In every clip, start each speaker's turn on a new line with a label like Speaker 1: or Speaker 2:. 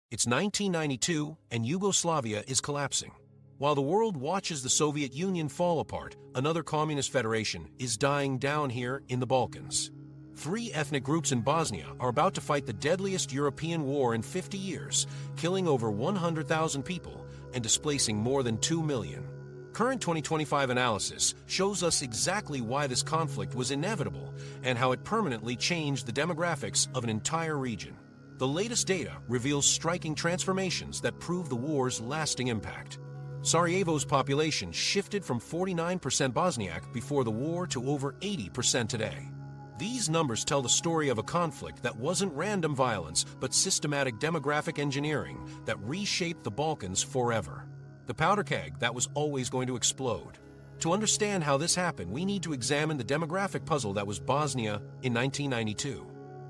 Speaker 1: It's 1992 and Yugoslavia is collapsing. While the world watches the Soviet Union fall apart, another communist federation is dying down here in the Balkans. Three ethnic groups in Bosnia are about to fight the deadliest European war in 50 years, killing over 100,000 people and displacing more than 2 million. Current 2025 analysis shows us exactly why this conflict was inevitable and how it permanently changed the demographics of an entire region. The latest data reveals striking transformations that prove the war's lasting impact. Sarajevo's population shifted from 49% Bosniak before the war to over 80% today. These numbers tell the story of a conflict that wasn't random violence, but systematic demographic engineering that reshaped the Balkans forever. The powder keg that was always going to explode. To understand how this happened, we need to examine the demographic puzzle that was Bosnia in 1992.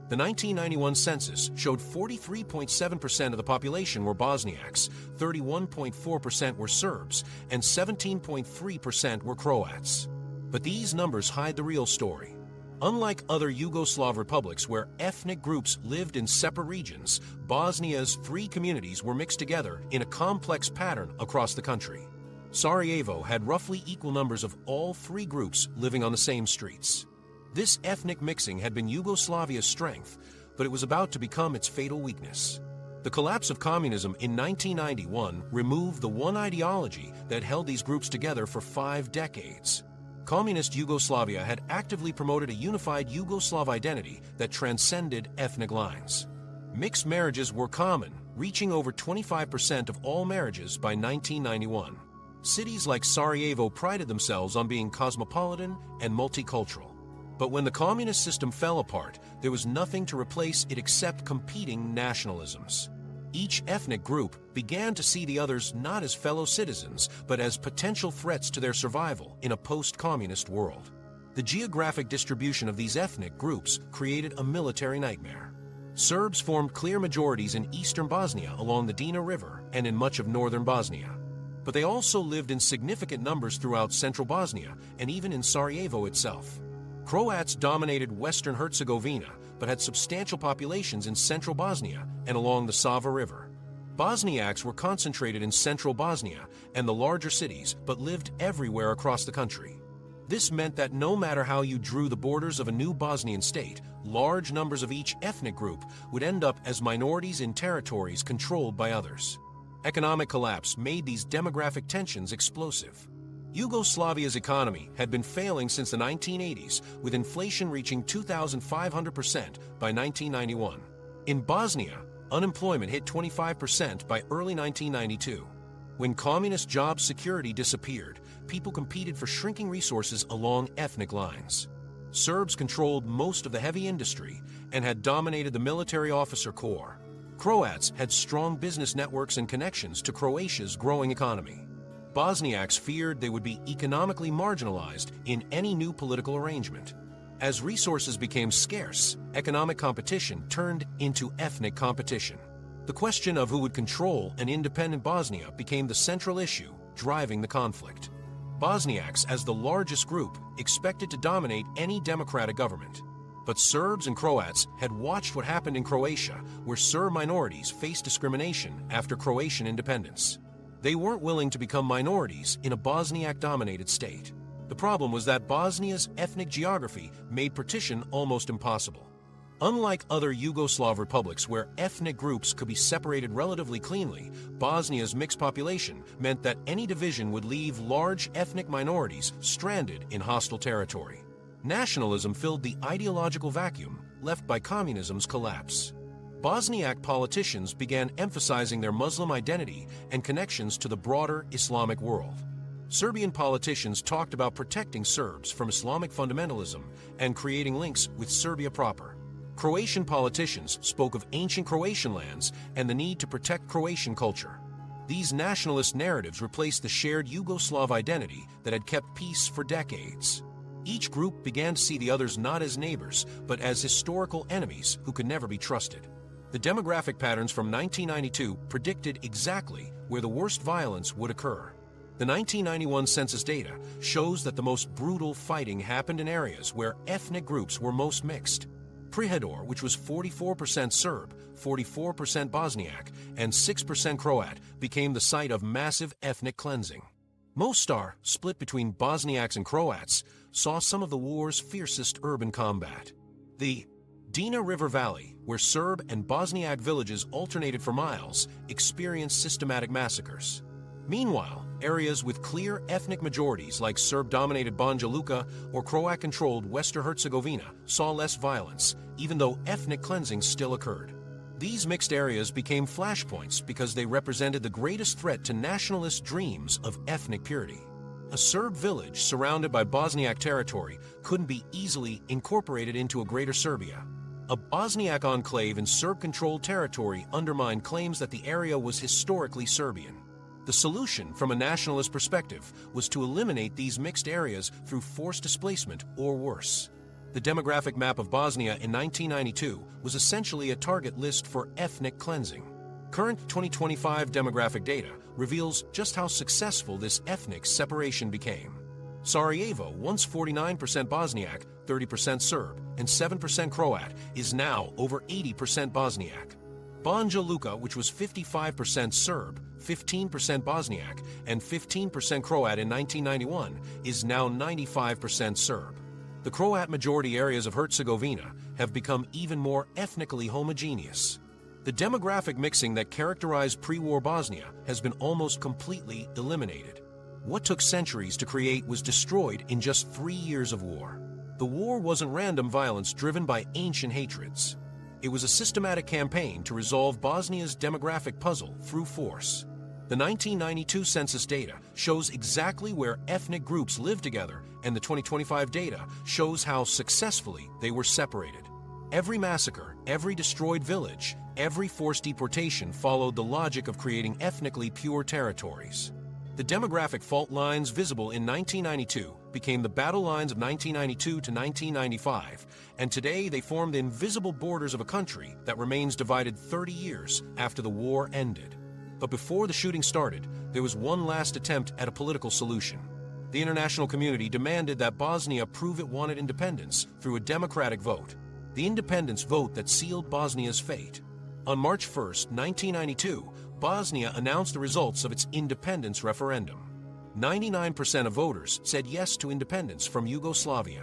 Speaker 1: The 1991 census showed 43.7% of the population were Bosniaks, 31.4% were Serbs, and 17.3% were Croats. But these numbers hide the real story. Unlike other Yugoslav republics where ethnic groups lived in separate regions, Bosnia's three communities were mixed together in a complex pattern across the country. Sarajevo had roughly equal numbers of all three groups living on the same streets. This ethnic mixing had been Yugoslavia's strength, but it was about to become its fatal weakness. The collapse of communism in 1991 removed the one ideology that held these groups together for 5 decades. Communist Yugoslavia had actively promoted a unified Yugoslav identity that transcended ethnic lines. Mixed marriages were common, reaching over 25% of all marriages by 1991. Cities like Sarajevo prided themselves on being cosmopolitan and multicultural. But when the communist system fell apart, there was nothing to replace it except competing nationalisms. Each ethnic group began to see the others not as fellow citizens, but as potential threats to their survival in a post-communist world. The geographic distribution of these ethnic groups created a military nightmare. Serbs formed clear majorities in eastern Bosnia along the Drina River and in much of northern Bosnia. But they also lived in significant numbers throughout central Bosnia and even in Sarajevo itself. Croats dominated western Herzegovina, but had substantial populations in central Bosnia and along the Sava River. Bosniaks were concentrated in central Bosnia and the larger cities, but lived everywhere across the country. This meant that no matter how you drew the borders of a new Bosnian state, large numbers of each ethnic group would end up as minorities in territories controlled by others. Economic collapse made these demographic tensions explosive. Yugoslavia's economy had been failing since the 1980s, with inflation reaching 2,500% by 1991. In Bosnia, unemployment hit 25% by early 1992. When communist job security disappeared, people competed for shrinking resources along ethnic lines. Serbs controlled most of the heavy industry and had dominated the military officer corps. Croats had strong business networks and connections to Croatia's growing economy. Bosniaks feared they would be economically marginalized in any new political arrangement. As resources became scarce, economic competition turned into ethnic competition. The question of who would control an independent Bosnia became the central issue driving the conflict. Bosniaks, as the largest group, expected to dominate any democratic government. But Serbs and Croats had watched what happened in Croatia, where Serb minorities faced discrimination after Croatian independence. They weren't willing to become minorities in a Bosniak-dominated state. The problem was that Bosnia's ethnic geography made partition almost impossible. Unlike other Yugoslav republics where ethnic groups could be separated relatively cleanly, Bosnia's mixed population meant that any division would leave large ethnic minorities stranded in hostile territory. Nationalism filled the ideological vacuum left by communism's collapse. Bosniak politicians began emphasizing their Muslim identity and connections to the broader Islamic world. Serbian politicians talked about protecting Serbs from Islamic fundamentalism and creating links with Serbia proper. Croatian politicians spoke of ancient Croatian lands and the need to protect Croatian culture. These nationalist narratives replaced the shared Yugoslav identity that had kept peace for decades. Each group began to see the others not as neighbors, but as historical enemies who could never be trusted. The demographic patterns from 1992 predicted exactly where the worst violence would occur. The 1991 census data shows that the most brutal fighting happened in areas where ethnic groups were most mixed. Prijedor, which was 44% Serb, 44% Bosniak, and 6% Croat became the site of massive ethnic cleansing. Mostar, split between Bosniaks and Croats, saw some of the war's fiercest urban combat. The Drina River Valley, where Serb and Bosniak villages alternated for miles, experienced systematic massacres. Meanwhile, areas with clear ethnic majorities like Serb-dominated Banja Luka or Croat-controlled Western Herzegovina saw less violence, even though ethnic cleansing still occurred. These mixed areas became flashpoints because they represented the greatest threat to nationalist dreams of ethnic purity. A Serb village surrounded by Bosniak territory couldn't be easily incorporated into a greater Serbia. A Bosniak enclave in Serb-controlled territory undermined claims that the area was historically Serbian. The solution, from a nationalist perspective, was to eliminate these mixed areas through forced displacement or worse. The demographic map of Bosnia in 1992 was essentially a target list for ethnic cleansing. Current 2025 demographic data reveals just how successful this ethnic separation became. Sarajevo, once 49% Bosniak, 30% Serb, and 7% Croat, is now over 80% Bosniak. Banja Luka, which was 55% Serb, 15% Bosniak, and 15% Croat in 1991, is now 95% Serb. The Croat majority areas of Herzegovina have become even more ethnically homogeneous. The demographic mixing that characterized pre-war Bosnia has been almost completely eliminated. What took centuries to create was destroyed in just 3 years of war. The war wasn't random violence driven by ancient hatreds. It was a systematic campaign to resolve Bosnia's demographic puzzle through force. The 1992 census data shows exactly where ethnic groups live together, and the 2025 data shows how successfully they were separated. Every massacre, every destroyed village, every forced deportation followed the logic of creating ethnically pure territories. The demographic fault lines visible in 1992 became the battle lines of 1992 to 1995, and today they form the invisible borders of a country that remains divided 30 years after the war ended. But before the shooting started, there was one last attempt at a political solution. The international community demanded that Bosnia prove it wanted independence through a democratic vote, the independence vote that sealed Bosnia's fate. On March 1, 1992, Bosnia announced the results of its independence referendum. 99% of voters said yes to independence from Yugoslavia.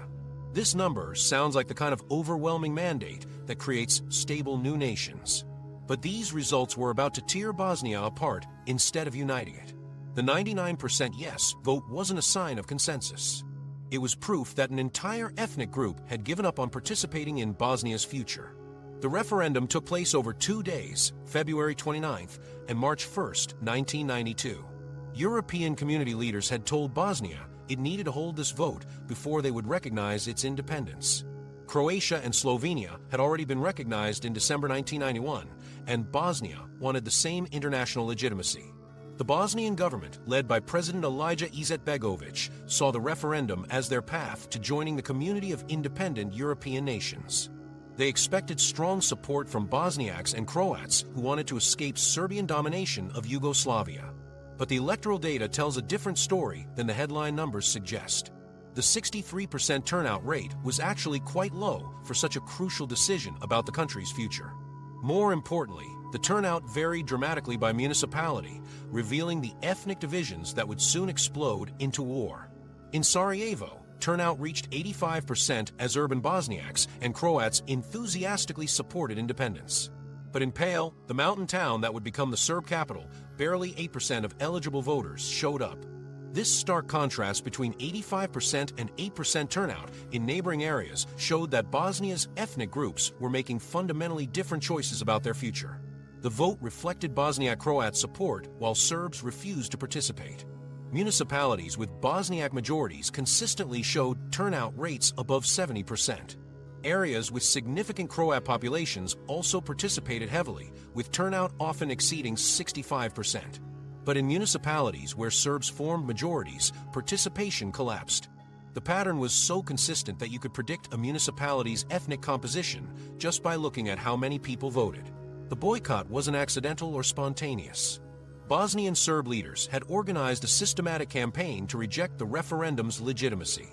Speaker 1: This number sounds like the kind of overwhelming mandate that creates stable new nations. But these results were about to tear Bosnia apart instead of uniting it. The 99% yes vote wasn't a sign of consensus. It was proof that an entire ethnic group had given up on participating in Bosnia's future. The referendum took place over 2 days, February 29th and March 1st, 1992. European community leaders had told Bosnia it needed to hold this vote before they would recognize its independence. Croatia and Slovenia had already been recognized in December 1991, and Bosnia wanted the same international legitimacy. The Bosnian government, led by President Alija Izetbegović, saw the referendum as their path to joining the community of independent European nations. They expected strong support from Bosniaks and Croats who wanted to escape Serbian domination of Yugoslavia. But the electoral data tells a different story than the headline numbers suggest. The 63% turnout rate was actually quite low for such a crucial decision about the country's future. More importantly, the turnout varied dramatically by municipality, revealing the ethnic divisions that would soon explode into war. In Sarajevo, turnout reached 85% as urban Bosniaks and Croats enthusiastically supported independence. But in Pale, the mountain town that would become the Serb capital, barely 8% of eligible voters showed up. This stark contrast between 85% and 8% turnout in neighboring areas showed that Bosnia's ethnic groups were making fundamentally different choices about their future. The vote reflected Bosniak Croat support while Serbs refused to participate. Municipalities with Bosniak majorities consistently showed turnout rates above 70%. Areas with significant Croat populations also participated heavily, with turnout often exceeding 65%. But in municipalities where Serbs formed majorities, participation collapsed. The pattern was so consistent that you could predict a municipality's ethnic composition just by looking at how many people voted. The boycott wasn't accidental or spontaneous. Bosnian Serb leaders had organized a systematic campaign to reject the referendum's legitimacy.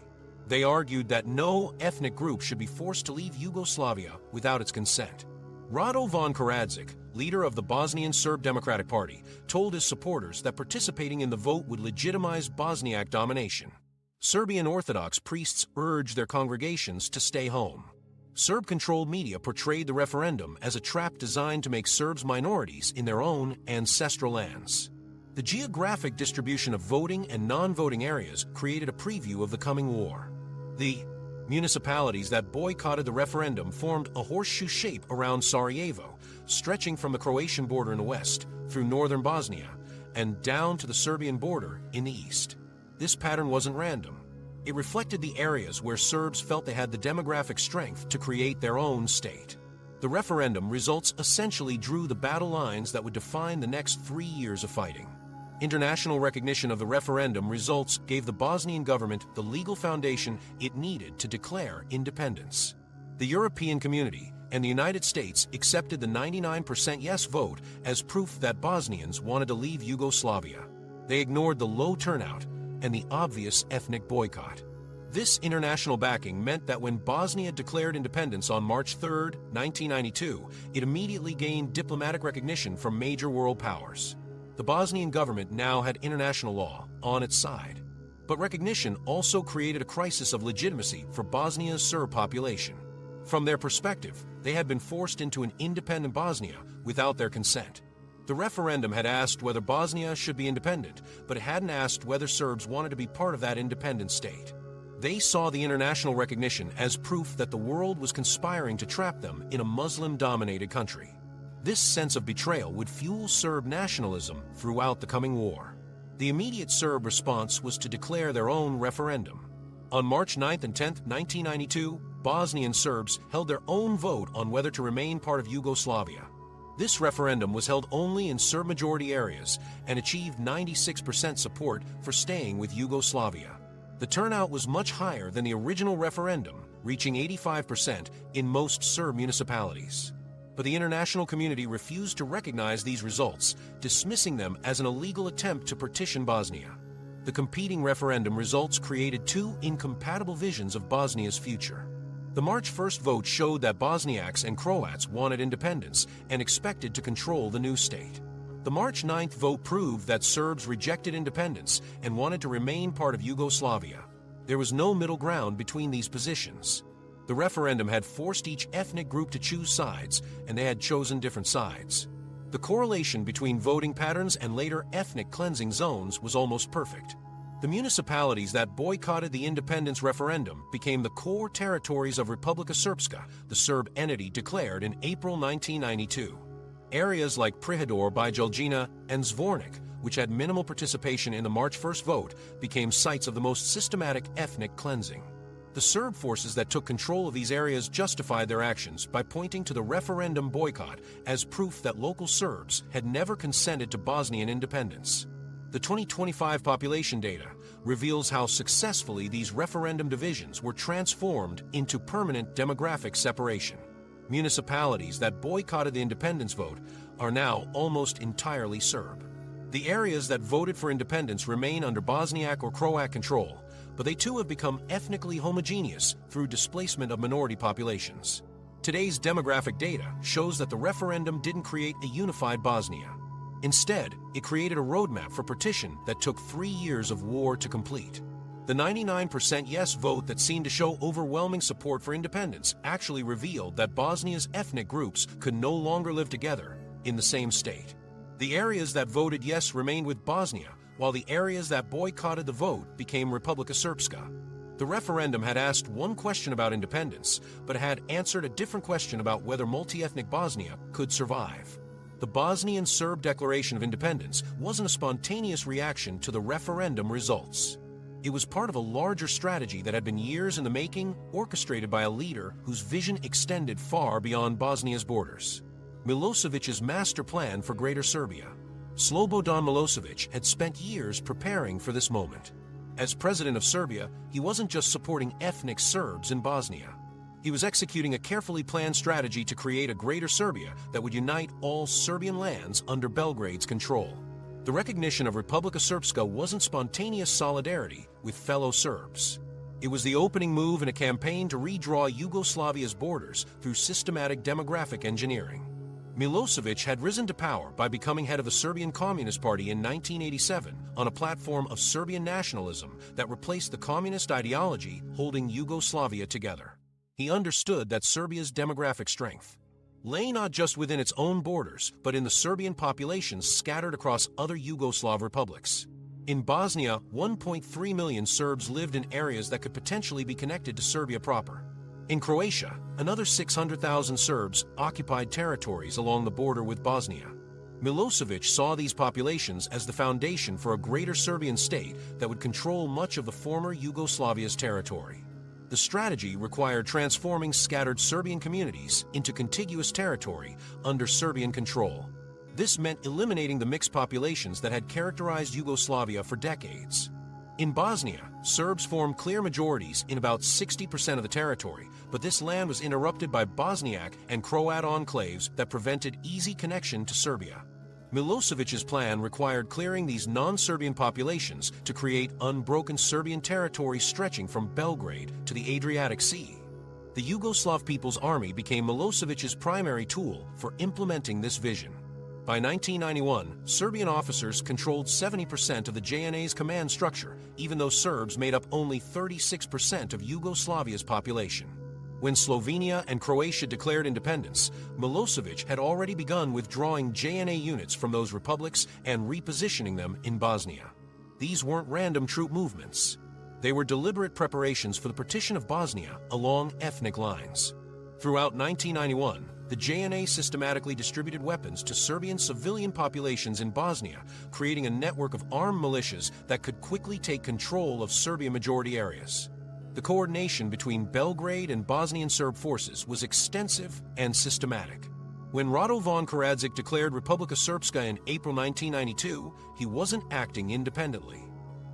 Speaker 1: They argued that no ethnic group should be forced to leave Yugoslavia without its consent. Radovan Karadžić, leader of the Bosnian Serb Democratic Party, told his supporters that participating in the vote would legitimize Bosniak domination. Serbian Orthodox priests urged their congregations to stay home. Serb-controlled media portrayed the referendum as a trap designed to make Serbs minorities in their own ancestral lands. The geographic distribution of voting and non-voting areas created a preview of the coming war. The municipalities that boycotted the referendum formed a horseshoe shape around Sarajevo, stretching from the Croatian border in the west through northern Bosnia and down to the Serbian border in the east. This pattern wasn't random. It reflected the areas where Serbs felt they had the demographic strength to create their own state. The referendum results essentially drew the battle lines that would define the next 3 years of fighting. International recognition of the referendum results gave the Bosnian government the legal foundation it needed to declare independence. The European community and the United States accepted the 99% yes vote as proof that Bosnians wanted to leave Yugoslavia. They ignored the low turnout and the obvious ethnic boycott. This international backing meant that when Bosnia declared independence on March 3, 1992, it immediately gained diplomatic recognition from major world powers. The Bosnian government now had international law on its side. But recognition also created a crisis of legitimacy for Bosnia's Serb population. From their perspective, they had been forced into an independent Bosnia without their consent. The referendum had asked whether Bosnia should be independent, but it hadn't asked whether Serbs wanted to be part of that independent state. They saw the international recognition as proof that the world was conspiring to trap them in a Muslim-dominated country. This sense of betrayal would fuel Serb nationalism throughout the coming war. The immediate Serb response was to declare their own referendum. On March 9 and 10, 1992, Bosnian Serbs held their own vote on whether to remain part of Yugoslavia. This referendum was held only in Serb-majority areas and achieved 96% support for staying with Yugoslavia. The turnout was much higher than the original referendum, reaching 85% in most Serb municipalities. But the international community refused to recognize these results, dismissing them as an illegal attempt to partition Bosnia. The competing referendum results created two incompatible visions of Bosnia's future. The March 1st vote showed that Bosniaks and Croats wanted independence and expected to control the new state. The March 9th vote proved that Serbs rejected independence and wanted to remain part of Yugoslavia. There was no middle ground between these positions. The referendum had forced each ethnic group to choose sides, and they had chosen different sides. The correlation between voting patterns and later ethnic cleansing zones was almost perfect. The municipalities that boycotted the independence referendum became the core territories of Republika Srpska, the Serb entity declared in April 1992. Areas like Prijedor, Bijeljina, and Zvornik, which had minimal participation in the March 1st vote, became sites of the most systematic ethnic cleansing. The Serb forces that took control of these areas justified their actions by pointing to the referendum boycott as proof that local Serbs had never consented to Bosnian independence. The 2025 population data reveals how successfully these referendum divisions were transformed into permanent demographic separation. Municipalities that boycotted the independence vote are now almost entirely Serb. The areas that voted for independence remain under Bosniak or Croat control, but they too have become ethnically homogeneous through displacement of minority populations. Today's demographic data shows that the referendum didn't create a unified Bosnia. Instead, it created a roadmap for partition that took 3 years of war to complete. The 99% yes vote that seemed to show overwhelming support for independence actually revealed that Bosnia's ethnic groups could no longer live together in the same state. The areas that voted yes remained with Bosnia, while the areas that boycotted the vote became Republika Srpska. The referendum had asked one question about independence, but had answered a different question about whether multi-ethnic Bosnia could survive. The Bosnian Serb Declaration of Independence wasn't a spontaneous reaction to the referendum results. It was part of a larger strategy that had been years in the making, orchestrated by a leader whose vision extended far beyond Bosnia's borders. Milosevic's master plan for Greater Serbia. Slobodan Milosevic had spent years preparing for this moment. As president of Serbia, he wasn't just supporting ethnic Serbs in Bosnia. He was executing a carefully planned strategy to create a Greater Serbia that would unite all Serbian lands under Belgrade's control. The recognition of Republika Srpska wasn't spontaneous solidarity with fellow Serbs. It was the opening move in a campaign to redraw Yugoslavia's borders through systematic demographic engineering. Milosevic had risen to power by becoming head of the Serbian Communist Party in 1987 on a platform of Serbian nationalism that replaced the communist ideology holding Yugoslavia together. He understood that Serbia's demographic strength lay not just within its own borders, but in the Serbian populations scattered across other Yugoslav republics. In Bosnia, 1.3 million Serbs lived in areas that could potentially be connected to Serbia proper. In Croatia, another 600,000 Serbs occupied territories along the border with Bosnia. Milosevic saw these populations as the foundation for a greater Serbian state that would control much of the former Yugoslavia's territory. The strategy required transforming scattered Serbian communities into contiguous territory under Serbian control. This meant eliminating the mixed populations that had characterized Yugoslavia for decades. In Bosnia, Serbs formed clear majorities in about 60% of the territory, but this land was interrupted by Bosniak and Croat enclaves that prevented easy connection to Serbia. Milosevic's plan required clearing these non-Serbian populations to create unbroken Serbian territory stretching from Belgrade to the Adriatic Sea. The Yugoslav People's Army became Milosevic's primary tool for implementing this vision. By 1991, Serbian officers controlled 70% of the JNA's command structure, even though Serbs made up only 36% of Yugoslavia's population. When Slovenia and Croatia declared independence, Milosevic had already begun withdrawing JNA units from those republics and repositioning them in Bosnia. These weren't random troop movements. They were deliberate preparations for the partition of Bosnia along ethnic lines. Throughout 1991, the JNA systematically distributed weapons to Serbian civilian populations in Bosnia, creating a network of armed militias that could quickly take control of Serbian majority areas. The coordination between Belgrade and Bosnian Serb forces was extensive and systematic. When Radovan Karadžić declared Republika Srpska in April 1992, he wasn't acting independently.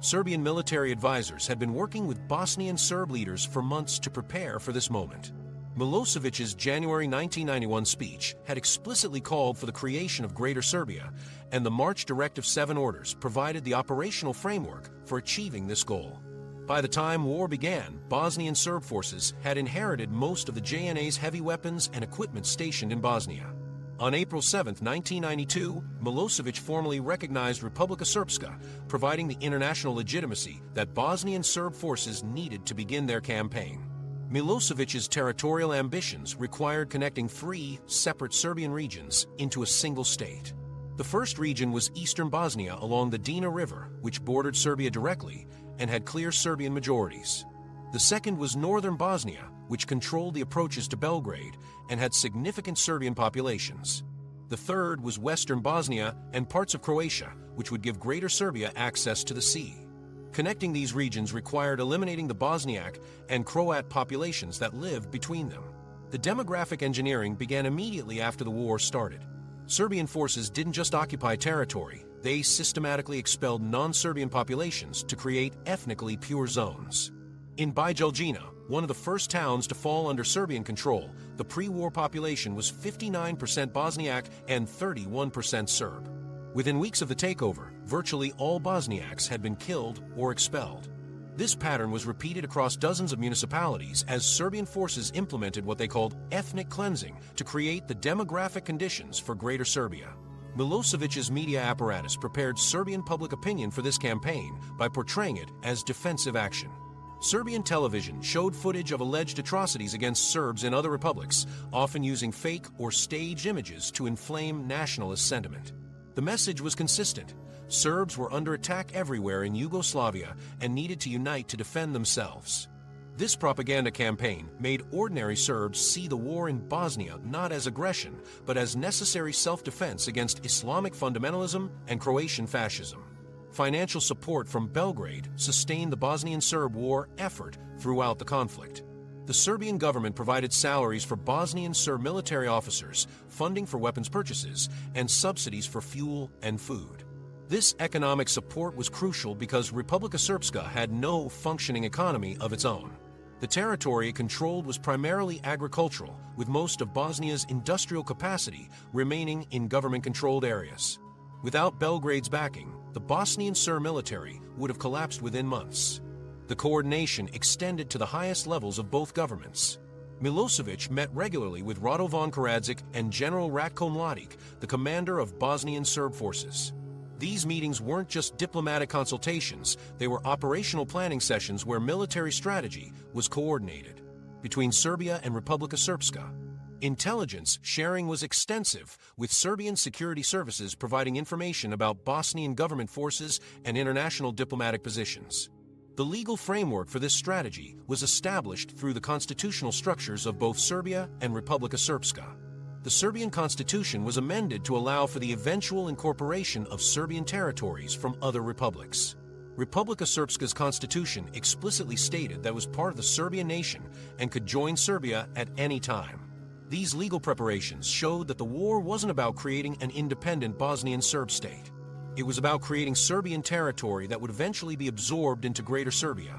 Speaker 1: Serbian military advisors had been working with Bosnian Serb leaders for months to prepare for this moment. Milosevic's January 1991 speech had explicitly called for the creation of Greater Serbia, and the March Directive 7 orders provided the operational framework for achieving this goal. By the time war began, Bosnian Serb forces had inherited most of the JNA's heavy weapons and equipment stationed in Bosnia. On April 7, 1992, Milosevic formally recognized Republika Srpska, providing the international legitimacy that Bosnian Serb forces needed to begin their campaign. Milosevic's territorial ambitions required connecting three separate Serbian regions into a single state. The first region was eastern Bosnia along the Drina River, which bordered Serbia directly and had clear Serbian majorities. The second was northern Bosnia, which controlled the approaches to Belgrade and had significant Serbian populations. The third was western Bosnia and parts of Croatia, which would give Greater Serbia access to the sea. Connecting these regions required eliminating the Bosniak and Croat populations that lived between them. The demographic engineering began immediately after the war started. Serbian forces didn't just occupy territory, they systematically expelled non-Serbian populations to create ethnically pure zones. In Bijeljina, one of the first towns to fall under Serbian control, the pre-war population was 59% Bosniak and 31% Serb. Within weeks of the takeover, virtually all Bosniaks had been killed or expelled. This pattern was repeated across dozens of municipalities as Serbian forces implemented what they called ethnic cleansing to create the demographic conditions for Greater Serbia. Milosevic's media apparatus prepared Serbian public opinion for this campaign by portraying it as defensive action. Serbian television showed footage of alleged atrocities against Serbs in other republics, often using fake or staged images to inflame nationalist sentiment. The message was consistent. Serbs were under attack everywhere in Yugoslavia and needed to unite to defend themselves. This propaganda campaign made ordinary Serbs see the war in Bosnia not as aggression, but as necessary self-defense against Islamic fundamentalism and Croatian fascism. Financial support from Belgrade sustained the Bosnian Serb war effort throughout the conflict. The Serbian government provided salaries for Bosnian Serb military officers, funding for weapons purchases, and subsidies for fuel and food. This economic support was crucial because Republika Srpska had no functioning economy of its own. The territory it controlled was primarily agricultural, with most of Bosnia's industrial capacity remaining in government-controlled areas. Without Belgrade's backing, the Bosnian Serb military would have collapsed within months. The coordination extended to the highest levels of both governments. Milosevic met regularly with Radovan Karadžić and General Ratko Mladić, the commander of Bosnian Serb forces. These meetings weren't just diplomatic consultations, they were operational planning sessions where military strategy was coordinated between Serbia and Republika Srpska. Intelligence sharing was extensive, with Serbian security services providing information about Bosnian government forces and international diplomatic positions. The legal framework for this strategy was established through the constitutional structures of both Serbia and Republika Srpska. The Serbian constitution was amended to allow for the eventual incorporation of Serbian territories from other republics. Republika Srpska's constitution explicitly stated that it was part of the Serbian nation and could join Serbia at any time. These legal preparations showed that the war wasn't about creating an independent Bosnian Serb state. It was about creating Serbian territory that would eventually be absorbed into Greater Serbia.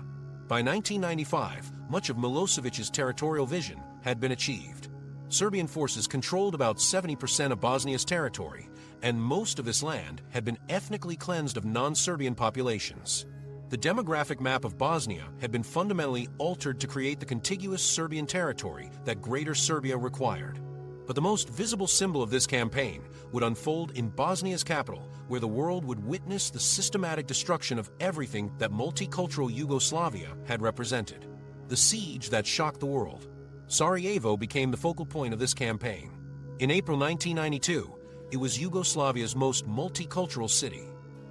Speaker 1: By 1995, much of Milosevic's territorial vision had been achieved. Serbian forces controlled about 70% of Bosnia's territory, and most of this land had been ethnically cleansed of non-Serbian populations. The demographic map of Bosnia had been fundamentally altered to create the contiguous Serbian territory that Greater Serbia required. But the most visible symbol of this campaign would unfold in Bosnia's capital, where the world would witness the systematic destruction of everything that multicultural Yugoslavia had represented. The siege that shocked the world. Sarajevo became the focal point of this campaign. In April 1992, it was Yugoslavia's most multicultural city.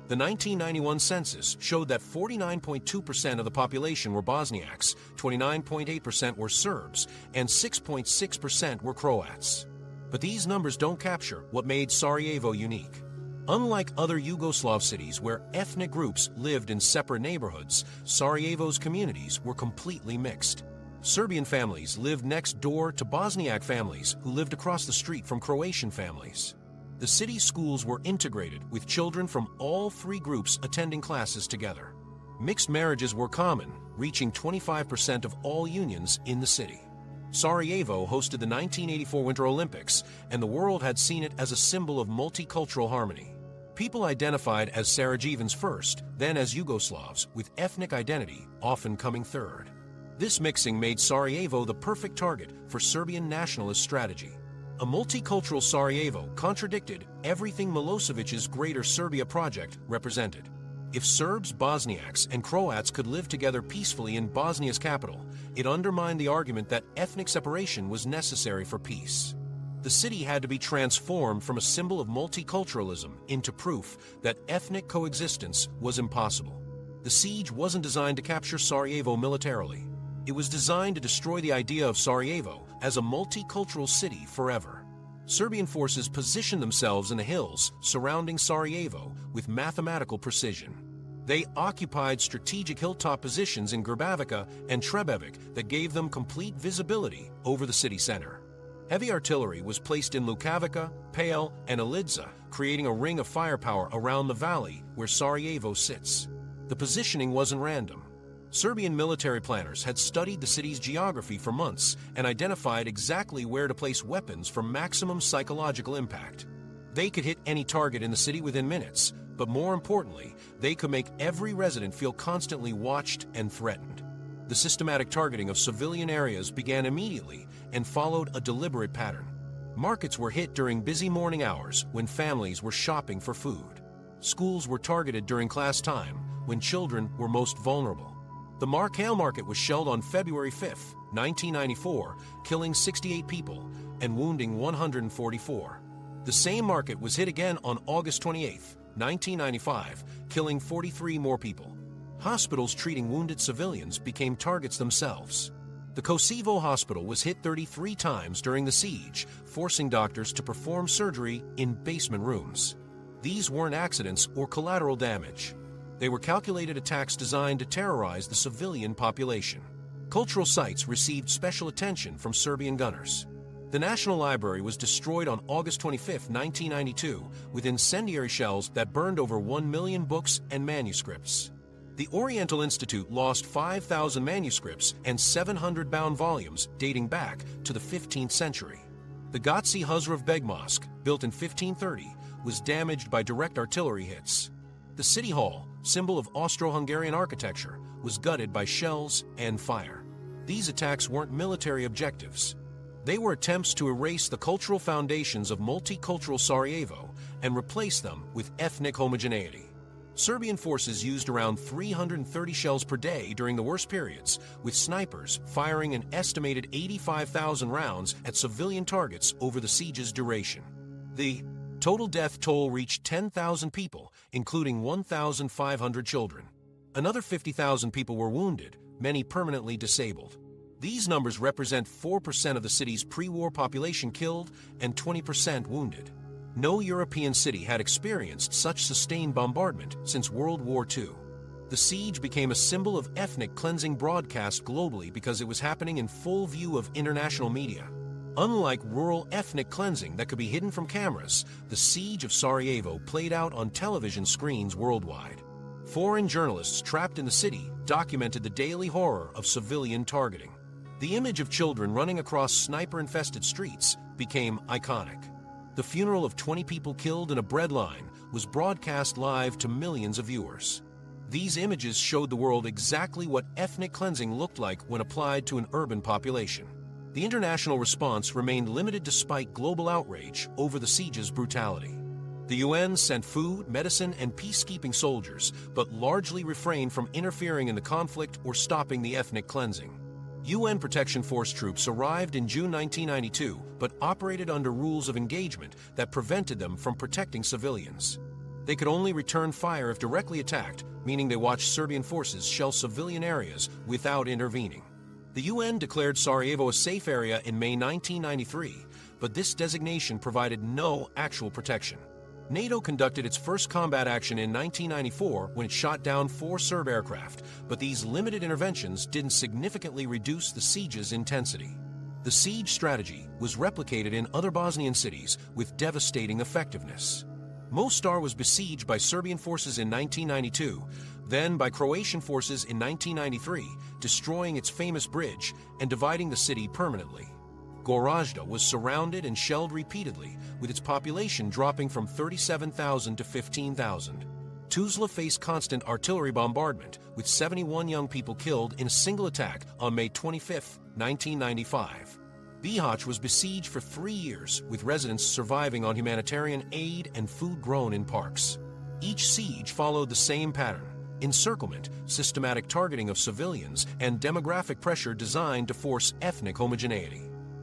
Speaker 1: The 1991 census showed that 49.2% of the population were Bosniaks, 29.8% were Serbs, and 6.6% were Croats. But these numbers don't capture what made Sarajevo unique. Unlike other Yugoslav cities where ethnic groups lived in separate neighborhoods, Sarajevo's communities were completely mixed. Serbian families lived next door to Bosniak families who lived across the street from Croatian families. The city's schools were integrated, with children from all three groups attending classes together. Mixed marriages were common, reaching 25% of all unions in the city. Sarajevo hosted the 1984 Winter Olympics, and the world had seen it as a symbol of multicultural harmony. People identified as Sarajevans first, then as Yugoslavs, with ethnic identity often coming third. This mixing made Sarajevo the perfect target for Serbian nationalist strategy. A multicultural Sarajevo contradicted everything Milosevic's Greater Serbia project represented. If Serbs, Bosniaks, and Croats could live together peacefully in Bosnia's capital, it undermined the argument that ethnic separation was necessary for peace. The city had to be transformed from a symbol of multiculturalism into proof that ethnic coexistence was impossible. The siege wasn't designed to capture Sarajevo militarily. It was designed to destroy the idea of Sarajevo as a multicultural city forever. Serbian forces positioned themselves in the hills surrounding Sarajevo with mathematical precision. They occupied strategic hilltop positions in Grbavica and Srebrenica that gave them complete visibility over the city center. Heavy artillery was placed in Lukavica, Pale, and Ilidza, creating a ring of firepower around the valley where Sarajevo sits. The positioning wasn't random. Serbian military planners had studied the city's geography for months and identified exactly where to place weapons for maximum psychological impact. They could hit any target in the city within minutes, but more importantly, they could make every resident feel constantly watched and threatened. The systematic targeting of civilian areas began immediately and followed a deliberate pattern. Markets were hit during busy morning hours when families were shopping for food. Schools were targeted during class time when children were most vulnerable. The Markale market was shelled on February 5, 1994, killing 68 people and wounding 144. The same market was hit again on August 28, 1995, killing 43 more people. Hospitals treating wounded civilians became targets themselves. The Kosovo hospital was hit 33 times during the siege, forcing doctors to perform surgery in basement rooms. These weren't accidents or collateral damage. They were calculated attacks designed to terrorize the civilian population. Cultural sites received special attention from Serbian gunners. The National Library was destroyed on August 25, 1992, with incendiary shells that burned over 1 million books and manuscripts. The Oriental Institute lost 5,000 manuscripts and 700 bound volumes dating back to the 15th century. The Gazi Huzrev Beg Mosque, built in 1530, was damaged by direct artillery hits. The City Hall, symbol of Austro-Hungarian architecture, was gutted by shells and fire. These attacks weren't military objectives. They were attempts to erase the cultural foundations of multicultural Sarajevo and replace them with ethnic homogeneity. Serbian forces used around 330 shells per day during the worst periods, with snipers firing an estimated 85,000 rounds at civilian targets over the siege's duration. The total death toll reached 10,000 people, including 1,500 children. Another 50,000 people were wounded, many permanently disabled. These numbers represent 4% of the city's pre-war population killed and 20% wounded. No European city had experienced such sustained bombardment since World War II. The siege became a symbol of ethnic cleansing broadcast globally because it was happening in full view of international media. Unlike rural ethnic cleansing that could be hidden from cameras, the siege of Sarajevo played out on television screens worldwide. Foreign journalists trapped in the city documented the daily horror of civilian targeting. The image of children running across sniper-infested streets became iconic. The funeral of 20 people killed in a bread line was broadcast live to millions of viewers. These images showed the world exactly what ethnic cleansing looked like when applied to an urban population. The international response remained limited despite global outrage over the siege's brutality. The UN sent food, medicine, and peacekeeping soldiers, but largely refrained from interfering in the conflict or stopping the ethnic cleansing. UN Protection Force troops arrived in June 1992, but operated under rules of engagement that prevented them from protecting civilians. They could only return fire if directly attacked, meaning they watched Serbian forces shell civilian areas without intervening. The UN declared Sarajevo a safe area in May 1993, but this designation provided no actual protection. NATO conducted its first combat action in 1994 when it shot down 4 Serb aircraft, but these limited interventions didn't significantly reduce the siege's intensity. The siege strategy was replicated in other Bosnian cities with devastating effectiveness. Mostar was besieged by Serbian forces in 1992, then by Croatian forces in 1993, destroying its famous bridge and dividing the city permanently. Gorazda was surrounded and shelled repeatedly, with its population dropping from 37,000 to 15,000. Tuzla faced constant artillery bombardment, with 71 young people killed in a single attack on May 25, 1995. Bihać was besieged for 3 years, with residents surviving on humanitarian aid and food grown in parks. Each siege followed the same pattern: encirclement, systematic targeting of civilians, and demographic pressure designed to force ethnic homogeneity.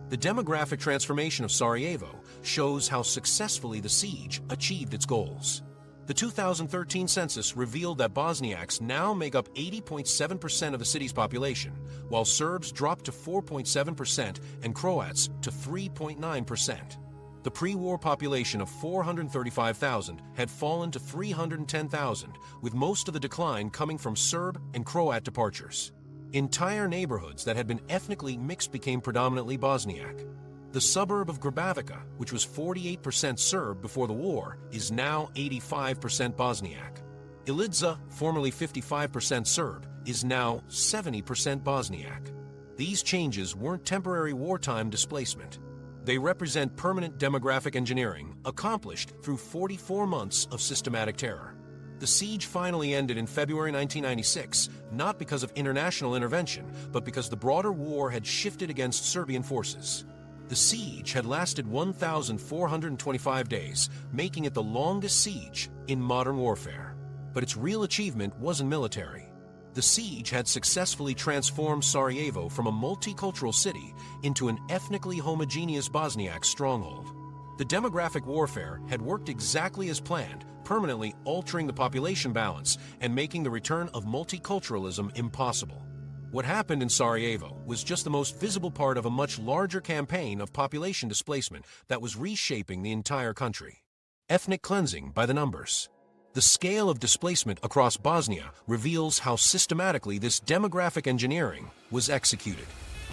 Speaker 1: The demographic transformation of Sarajevo shows how successfully the siege achieved its goals. The 2013 census revealed that Bosniaks now make up 80.7% of the city's population, while Serbs dropped to 4.7% and Croats to 3.9%. The pre-war population of 435,000 had fallen to 310,000, with most of the decline coming from Serb and Croat departures. Entire neighborhoods that had been ethnically mixed became predominantly Bosniak. The suburb of Grbavica, which was 48% Serb before the war, is now 85% Bosniak. Ilidza, formerly 55% Serb, is now 70% Bosniak. These changes weren't temporary wartime displacement. They represent permanent demographic engineering accomplished through 44 months of systematic terror. The siege finally ended in February 1996, not because of international intervention, but because the broader war had shifted against Serbian forces. The siege had lasted 1,425 days, making it the longest siege in modern warfare. But its real achievement wasn't military. The siege had successfully transformed Sarajevo from a multicultural city into an ethnically homogeneous Bosniak stronghold. The demographic warfare had worked exactly as planned, permanently altering the population balance and making the return of multiculturalism impossible. What happened in Sarajevo was just the most visible part of a much larger campaign of population displacement that was reshaping the entire country. Ethnic cleansing by the numbers. The scale of displacement across Bosnia reveals how systematically this demographic engineering was executed.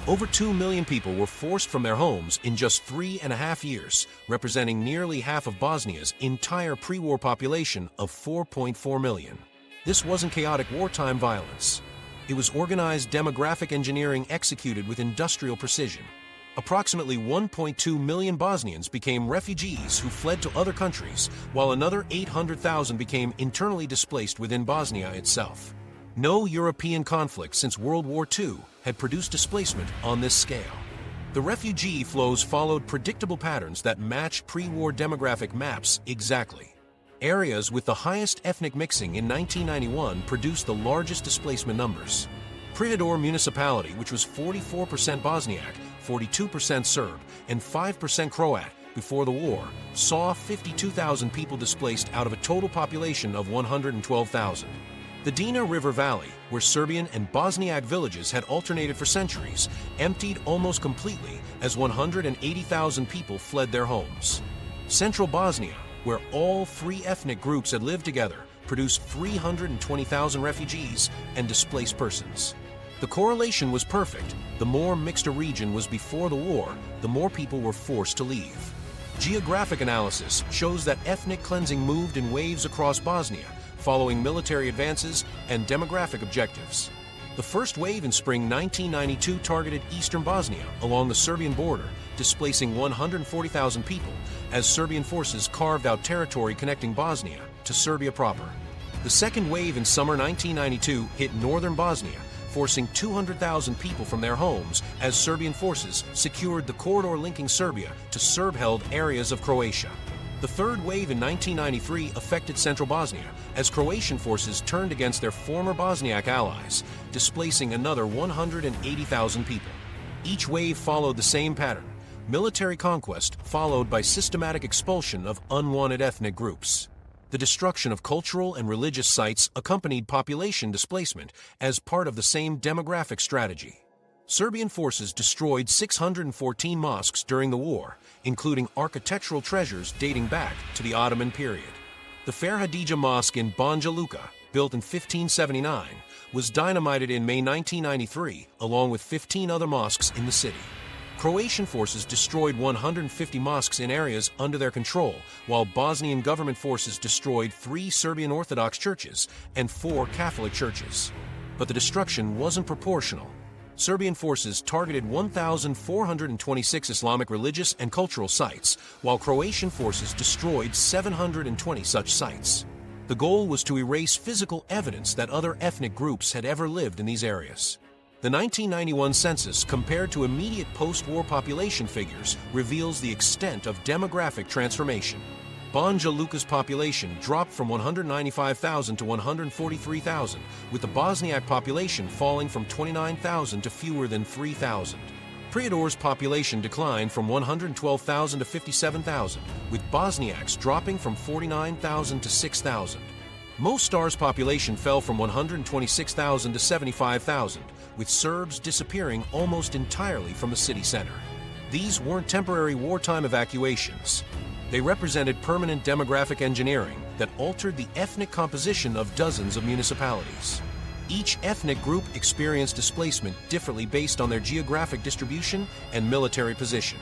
Speaker 1: Over 2 million people were forced from their homes in just 3.5 years, representing nearly half of Bosnia's entire pre-war population of 4.4 million. This wasn't chaotic wartime violence. It was organized demographic engineering executed with industrial precision. Approximately 1.2 million Bosnians became refugees who fled to other countries, while another 800,000 became internally displaced within Bosnia itself. No European conflict since World War II had produced displacement on this scale. The refugee flows followed predictable patterns that match pre-war demographic maps exactly. Areas with the highest ethnic mixing in 1991 produced the largest displacement numbers. Prijedor municipality, which was 44% Bosniak, 42% Serb, and 5% Croat before the war, saw 52,000 people displaced out of a total population of 112,000. The Drina River Valley, where Serbian and Bosniak villages had alternated for centuries, emptied almost completely as 180,000 people fled their homes. Central Bosnia, where all three ethnic groups had lived together, produced 320,000 refugees and displaced persons. The correlation was perfect. The more mixed a region was before the war, the more people were forced to leave. Geographic analysis shows that ethnic cleansing moved in waves across Bosnia, following military advances and demographic objectives. The first wave in spring 1992 targeted eastern Bosnia along the Serbian border, displacing 140,000 people as Serbian forces carved out territory connecting Bosnia to Serbia proper. The second wave in summer 1992 hit northern Bosnia, forcing 200,000 people from their homes as Serbian forces secured the corridor linking Serbia to Serb-held areas of Croatia. The third wave in 1993 affected central Bosnia as Croatian forces turned against their former Bosniak allies, displacing another 180,000 people. Each wave followed the same pattern: military conquest followed by systematic expulsion of unwanted ethnic groups. The destruction of cultural and religious sites accompanied population displacement as part of the same demographic strategy. Serbian forces destroyed 614 mosques during the war, including architectural treasures dating back to the Ottoman period. The Ferhadija Mosque in Banja Luka, built in 1579, was dynamited in May 1993, along with 15 other mosques in the city. Croatian forces destroyed 150 mosques in areas under their control, while Bosnian government forces destroyed 3 Serbian Orthodox churches and 4 Catholic churches. But the destruction wasn't proportional. Serbian forces targeted 1,426 Islamic religious and cultural sites, while Croatian forces destroyed 720 such sites. The goal was to erase physical evidence that other ethnic groups had ever lived in these areas. The 1991 census, compared to immediate post-war population figures, reveals the extent of demographic transformation. Banja Luka's population dropped from 195,000 to 143,000, with the Bosniak population falling from 29,000 to fewer than 3,000. Prijedor's population declined from 112,000 to 57,000, with Bosniaks dropping from 49,000 to 6,000. Mostar's population fell from 126,000 to 75,000, with Serbs disappearing almost entirely from the city center. These weren't temporary wartime evacuations. They represented permanent demographic engineering that altered the ethnic composition of dozens of municipalities. Each ethnic group experienced displacement differently based on their geographic distribution and military position.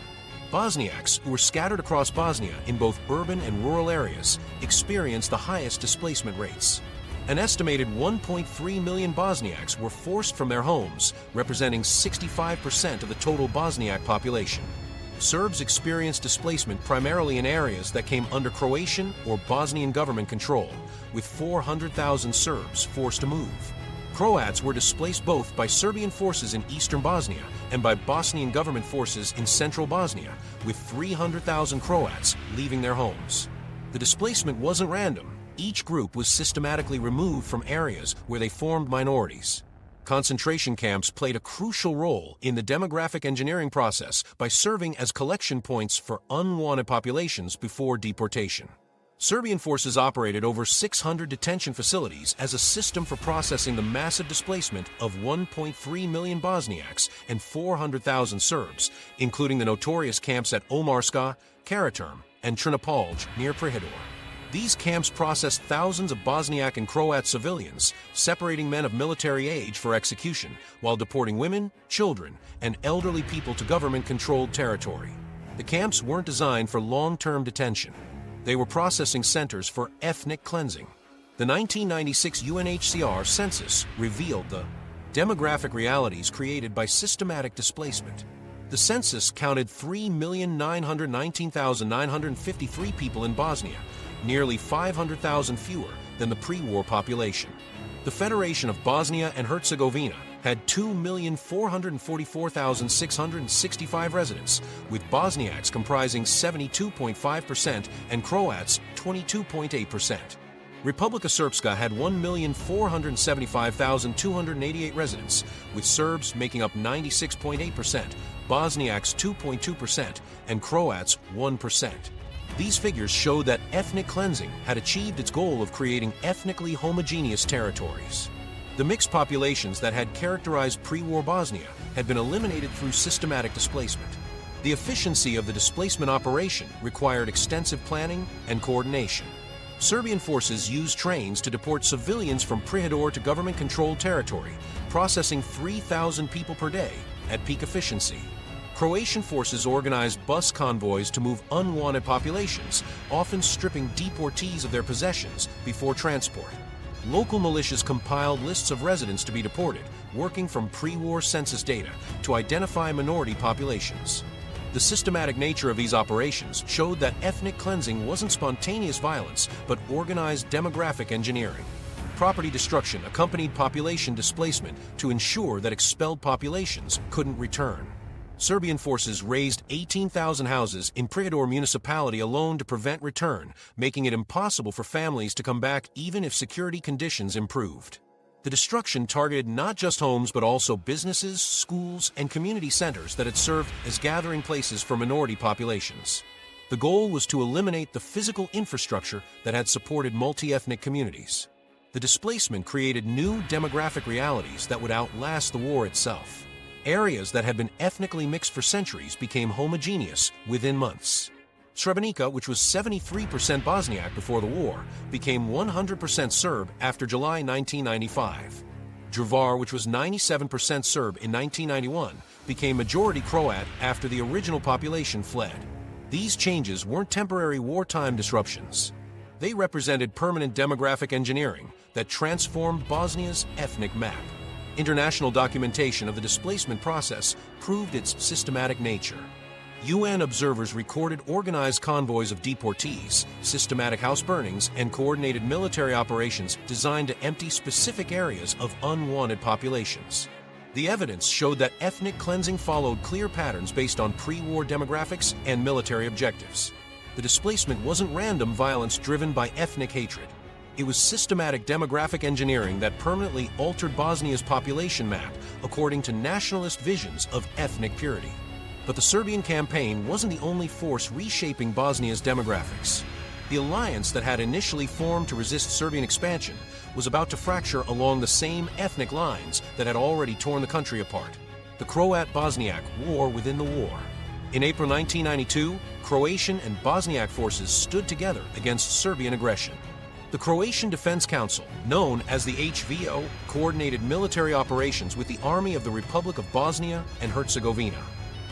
Speaker 1: Bosniaks, who were scattered across Bosnia in both urban and rural areas, experienced the highest displacement rates. An estimated 1.3 million Bosniaks were forced from their homes, representing 65% of the total Bosniak population. Serbs experienced displacement primarily in areas that came under Croatian or Bosnian government control, with 400,000 Serbs forced to move. Croats were displaced both by Serbian forces in eastern Bosnia and by Bosnian government forces in central Bosnia, with 300,000 Croats leaving their homes. The displacement wasn't random. Each group was systematically removed from areas where they formed minorities. Concentration camps played a crucial role in the demographic engineering process by serving as collection points for unwanted populations before deportation. Serbian forces operated over 600 detention facilities as a system for processing the massive displacement of 1.3 million Bosniaks and 400,000 Serbs, including the notorious camps at Omarska, Karaterm, and Trnopolj near Prijedor. These camps processed thousands of Bosniak and Croat civilians, separating men of military age for execution, while deporting women, children, and elderly people to government-controlled territory. The camps weren't designed for long-term detention. They were processing centers for ethnic cleansing. The 1996 UNHCR census revealed the demographic realities created by systematic displacement. The census counted 3,919,953 people in Bosnia, nearly 500,000 fewer than the pre-war population. The Federation of Bosnia and Herzegovina had 2,444,665 residents, with Bosniaks comprising 72.5% and Croats 22.8%. Republika Srpska had 1,475,288 residents, with Serbs making up 96.8%, Bosniaks 2.2%, and Croats 1%. These figures showed that ethnic cleansing had achieved its goal of creating ethnically homogeneous territories. The mixed populations that had characterized pre-war Bosnia had been eliminated through systematic displacement. The efficiency of the displacement operation required extensive planning and coordination. Serbian forces used trains to deport civilians from Prihedor to government-controlled territory, processing 3,000 people per day at peak efficiency. Croatian forces organized bus convoys to move unwanted populations, often stripping deportees of their possessions before transport. Local militias compiled lists of residents to be deported, working from pre-war census data to identify minority populations. The systematic nature of these operations showed that ethnic cleansing wasn't spontaneous violence, but organized demographic engineering. Property destruction accompanied population displacement to ensure that expelled populations couldn't return. Serbian forces razed 18,000 houses in Prihedor municipality alone to prevent return, making it impossible for families to come back even if security conditions improved. The destruction targeted not just homes but also businesses, schools, and community centers that had served as gathering places for minority populations. The goal was to eliminate the physical infrastructure that had supported multi-ethnic communities. The displacement created new demographic realities that would outlast the war itself. Areas that had been ethnically mixed for centuries became homogeneous within months. Srebrenica, which was 73% Bosniak before the war, became 100% Serb after July 1995. Drvar, which was 97% Serb in 1991, became majority Croat after the original population fled. These changes weren't temporary wartime disruptions. They represented permanent demographic engineering that transformed Bosnia's ethnic map. International documentation of the displacement process proved its systematic nature. UN observers recorded organized convoys of deportees, systematic house burnings, and coordinated military operations designed to empty specific areas of unwanted populations. The evidence showed that ethnic cleansing followed clear patterns based on pre-war demographics and military objectives. The displacement wasn't random violence driven by ethnic hatred. It was systematic demographic engineering that permanently altered Bosnia's population map according to nationalist visions of ethnic purity. But the Serbian campaign wasn't the only force reshaping Bosnia's demographics. The alliance that had initially formed to resist Serbian expansion was about to fracture along the same ethnic lines that had already torn the country apart. The Croat-Bosniak War within the war. In April 1992, Croatian and Bosniak forces stood together against Serbian aggression. The Croatian Defense Council, known as the HVO, coordinated military operations with the Army of the Republic of Bosnia and Herzegovina.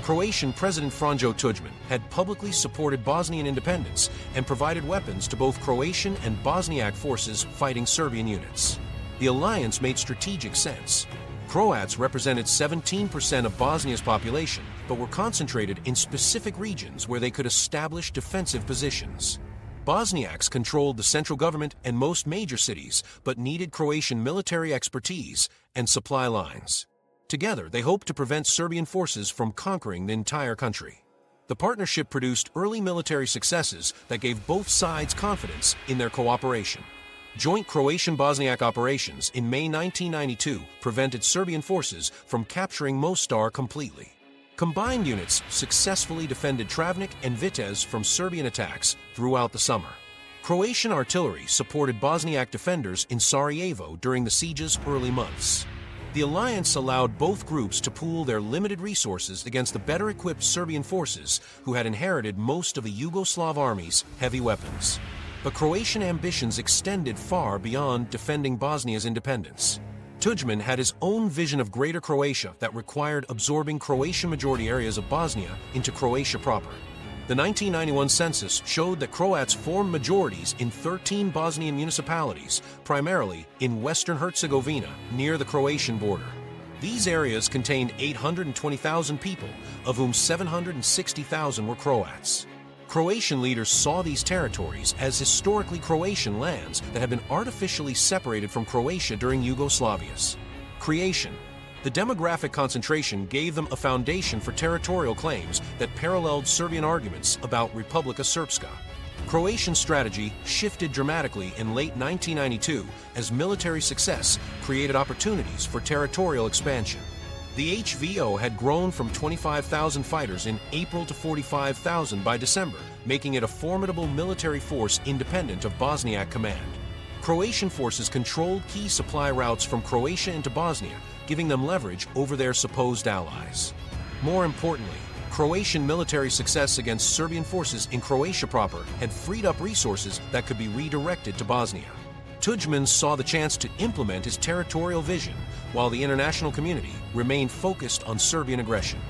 Speaker 1: Croatian President Franjo Tuđman had publicly supported Bosnian independence and provided weapons to both Croatian and Bosniak forces fighting Serbian units. The alliance made strategic sense. Croats represented 17% of Bosnia's population, but were concentrated in specific regions where they could establish defensive positions. Bosniaks controlled the central government and most major cities, but needed Croatian military expertise and supply lines. Together, they hoped to prevent Serbian forces from conquering the entire country. The partnership produced early military successes that gave both sides confidence in their cooperation. Joint Croatian-Bosniak operations in May 1992 prevented Serbian forces from capturing Mostar completely. Combined units successfully defended Travnik and Vitez from Serbian attacks throughout the summer. Croatian artillery supported Bosniak defenders in Sarajevo during the siege's early months. The alliance allowed both groups to pool their limited resources against the better-equipped Serbian forces who had inherited most of the Yugoslav army's heavy weapons. But Croatian ambitions extended far beyond defending Bosnia's independence. Tuđman had his own vision of Greater Croatia that required absorbing Croatian-majority areas of Bosnia into Croatia proper. The 1991 census showed that Croats formed majorities in 13 Bosnian municipalities, primarily in western Herzegovina, near the Croatian border. These areas contained 820,000 people, of whom 760,000 were Croats. Croatian leaders saw these territories as historically Croatian lands that had been artificially separated from Croatia during Yugoslavia's creation. The demographic concentration gave them a foundation for territorial claims that paralleled Serbian arguments about Republika Srpska. Croatian strategy shifted dramatically in late 1992 as military success created opportunities for territorial expansion. The HVO had grown from 25,000 fighters in April to 45,000 by December, making it a formidable military force independent of Bosniak command. Croatian forces controlled key supply routes from Croatia into Bosnia, giving them leverage over their supposed allies. More importantly, Croatian military success against Serbian forces in Croatia proper had freed up resources that could be redirected to Bosnia. Tudjman saw the chance to implement his territorial vision, while the international community remained focused on Serbian aggression.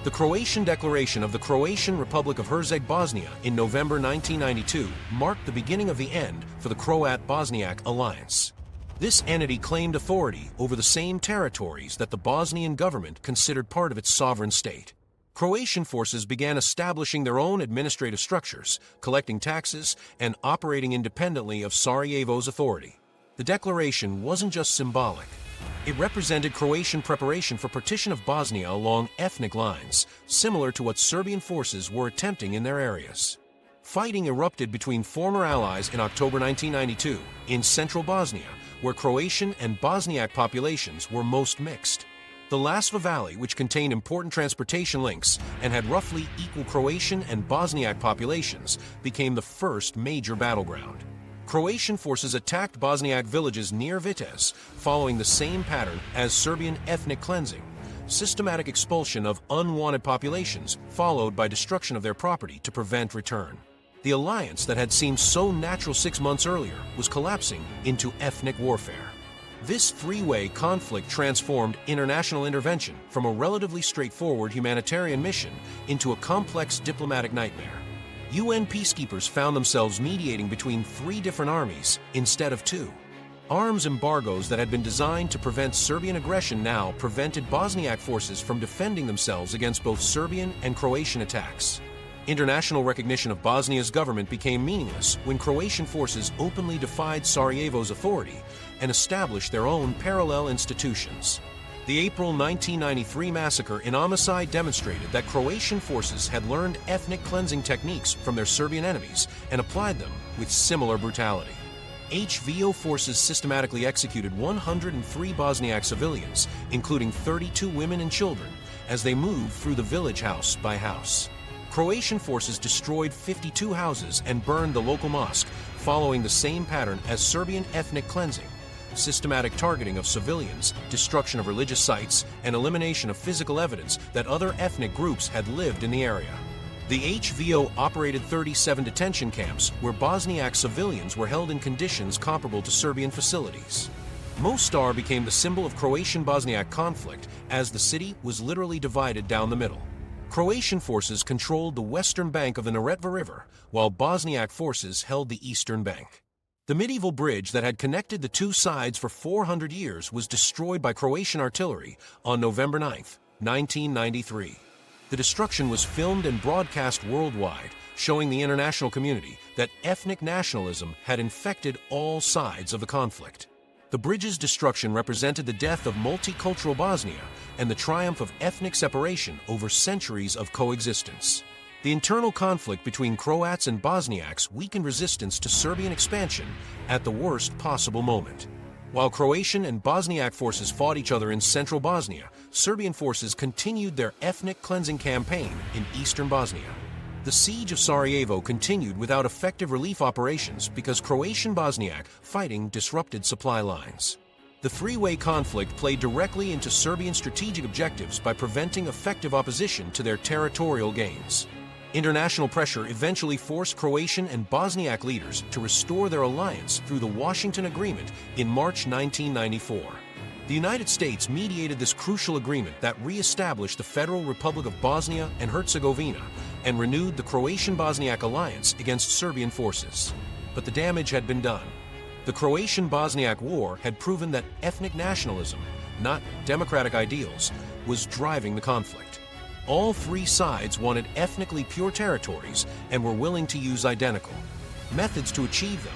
Speaker 1: The Croatian declaration of the Croatian Republic of Herzegovina in November 1992 marked the beginning of the end for the Croat-Bosniak alliance. This entity claimed authority over the same territories that the Bosnian government considered part of its sovereign state. Croatian forces began establishing their own administrative structures, collecting taxes, and operating independently of Sarajevo's authority. The declaration wasn't just symbolic. It represented Croatian preparation for partition of Bosnia along ethnic lines, similar to what Serbian forces were attempting in their areas. Fighting erupted between former allies in October 1992 in central Bosnia, where Croatian and Bosniak populations were most mixed. The Lasva Valley, which contained important transportation links and had roughly equal Croatian and Bosniak populations, became the first major battleground. Croatian forces attacked Bosniak villages near Vitez, following the same pattern as Serbian ethnic cleansing, systematic expulsion of unwanted populations followed by destruction of their property to prevent return. The alliance that had seemed so natural 6 months earlier was collapsing into ethnic warfare. This three-way conflict transformed international intervention from a relatively straightforward humanitarian mission into a complex diplomatic nightmare. UN peacekeepers found themselves mediating between 3 different armies instead of 2. Arms embargoes that had been designed to prevent Serbian aggression now prevented Bosniak forces from defending themselves against both Serbian and Croatian attacks. International recognition of Bosnia's government became meaningless when Croatian forces openly defied Sarajevo's authority and established their own parallel institutions. The April 1993 massacre in Omicide demonstrated that Croatian forces had learned ethnic cleansing techniques from their Serbian enemies and applied them with similar brutality. HVO forces systematically executed 103 Bosniak civilians, including 32 women and children, as they moved through the village house by house. Croatian forces destroyed 52 houses and burned the local mosque, following the same pattern as Serbian ethnic cleansing: systematic targeting of civilians, destruction of religious sites, and elimination of physical evidence that other ethnic groups had lived in the area. The HVO operated 37 detention camps where Bosniak civilians were held in conditions comparable to Serbian facilities. Mostar became the symbol of Croatian-Bosniak conflict, as the city was literally divided down the middle. Croatian forces controlled the western bank of the Neretva River, while Bosniak forces held the eastern bank. The medieval bridge that had connected the two sides for 400 years was destroyed by Croatian artillery on November 9, 1993. The destruction was filmed and broadcast worldwide, showing the international community that ethnic nationalism had infected all sides of the conflict. The bridge's destruction represented the death of multicultural Bosnia and the triumph of ethnic separation over centuries of coexistence. The internal conflict between Croats and Bosniaks weakened resistance to Serbian expansion at the worst possible moment. While Croatian and Bosniak forces fought each other in central Bosnia, Serbian forces continued their ethnic cleansing campaign in eastern Bosnia. The siege of Sarajevo continued without effective relief operations because Croatian-Bosniak fighting disrupted supply lines. The three-way conflict played directly into Serbian strategic objectives by preventing effective opposition to their territorial gains. International pressure eventually forced Croatian and Bosniak leaders to restore their alliance through the Washington Agreement in March 1994. The United States mediated this crucial agreement that re-established the Federal Republic of Bosnia and Herzegovina and renewed the Croatian-Bosniak alliance against Serbian forces. But the damage had been done. The Croatian-Bosniak War had proven that ethnic nationalism, not democratic ideals, was driving the conflict. All three sides wanted ethnically pure territories and were willing to use identical methods to achieve them.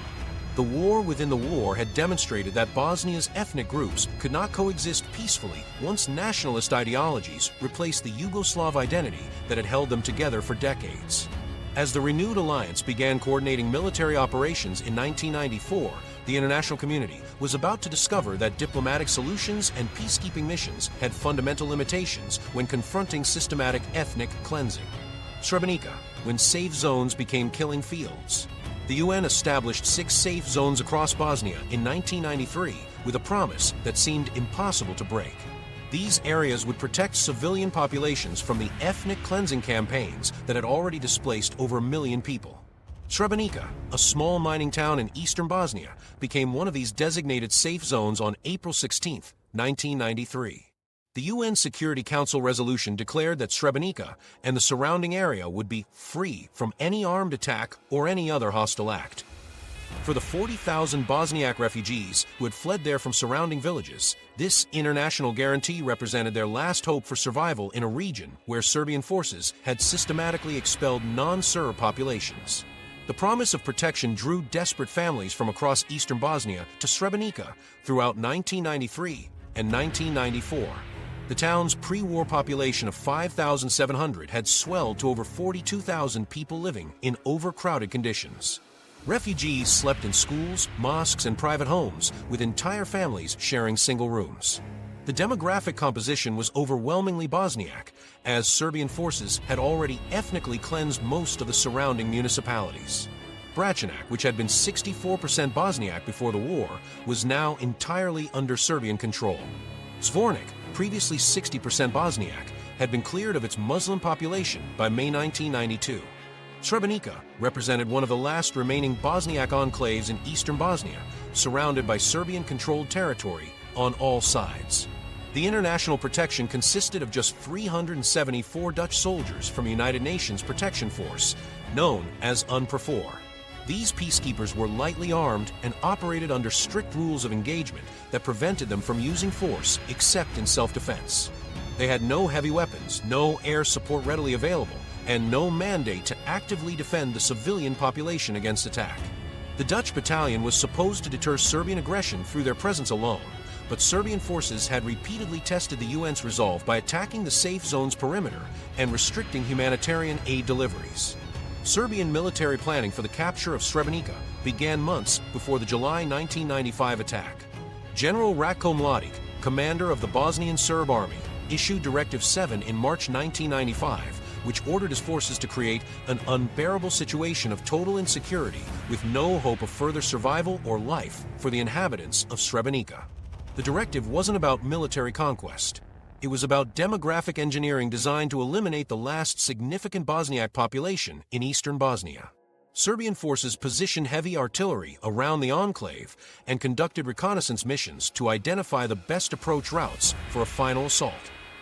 Speaker 1: The war within the war had demonstrated that Bosnia's ethnic groups could not coexist peacefully once nationalist ideologies replaced the Yugoslav identity that had held them together for decades. As the renewed alliance began coordinating military operations in 1994, the international community was about to discover that diplomatic solutions and peacekeeping missions had fundamental limitations when confronting systematic ethnic cleansing. Srebrenica, when safe zones became killing fields. The UN established 6 safe zones across Bosnia in 1993 with a promise that seemed impossible to break. These areas would protect civilian populations from the ethnic cleansing campaigns that had already displaced over 1 million people. Srebrenica, a small mining town in eastern Bosnia, became one of these designated safe zones on April 16, 1993. The UN Security Council resolution declared that Srebrenica and the surrounding area would be free from any armed attack or any other hostile act. For the 40,000 Bosniak refugees who had fled there from surrounding villages, this international guarantee represented their last hope for survival in a region where Serbian forces had systematically expelled non-Serb populations. The promise of protection drew desperate families from across eastern Bosnia to Srebrenica throughout 1993 and 1994. The town's pre-war population of 5,700 had swelled to over 42,000 people living in overcrowded conditions. Refugees slept in schools, mosques, and private homes, with entire families sharing single rooms. The demographic composition was overwhelmingly Bosniak, as Serbian forces had already ethnically cleansed most of the surrounding municipalities. Bračanac, which had been 64% Bosniak before the war, was now entirely under Serbian control. Zvornik, previously 60% Bosniak, had been cleared of its Muslim population by May 1992. Srebrenica represented one of the last remaining Bosniak enclaves in eastern Bosnia, surrounded by Serbian-controlled territory on all sides. The international protection consisted of just 374 Dutch soldiers from United Nations Protection Force, known as UNPROFOR. These peacekeepers were lightly armed and operated under strict rules of engagement that prevented them from using force except in self-defense. They had no heavy weapons, no air support readily available, and no mandate to actively defend the civilian population against attack. The Dutch battalion was supposed to deter Serbian aggression through their presence alone, but Serbian forces had repeatedly tested the UN's resolve by attacking the safe zone's perimeter and restricting humanitarian aid deliveries. Serbian military planning for the capture of Srebrenica began months before the July 1995 attack. General Ratko Mladić, commander of the Bosnian Serb army, issued Directive 7 in March 1995, which ordered his forces to create an unbearable situation of total insecurity with no hope of further survival or life for the inhabitants of Srebrenica. The directive wasn't about military conquest. It was about demographic engineering designed to eliminate the last significant Bosniak population in eastern Bosnia. Serbian forces positioned heavy artillery around the enclave and conducted reconnaissance missions to identify the best approach routes for a final assault.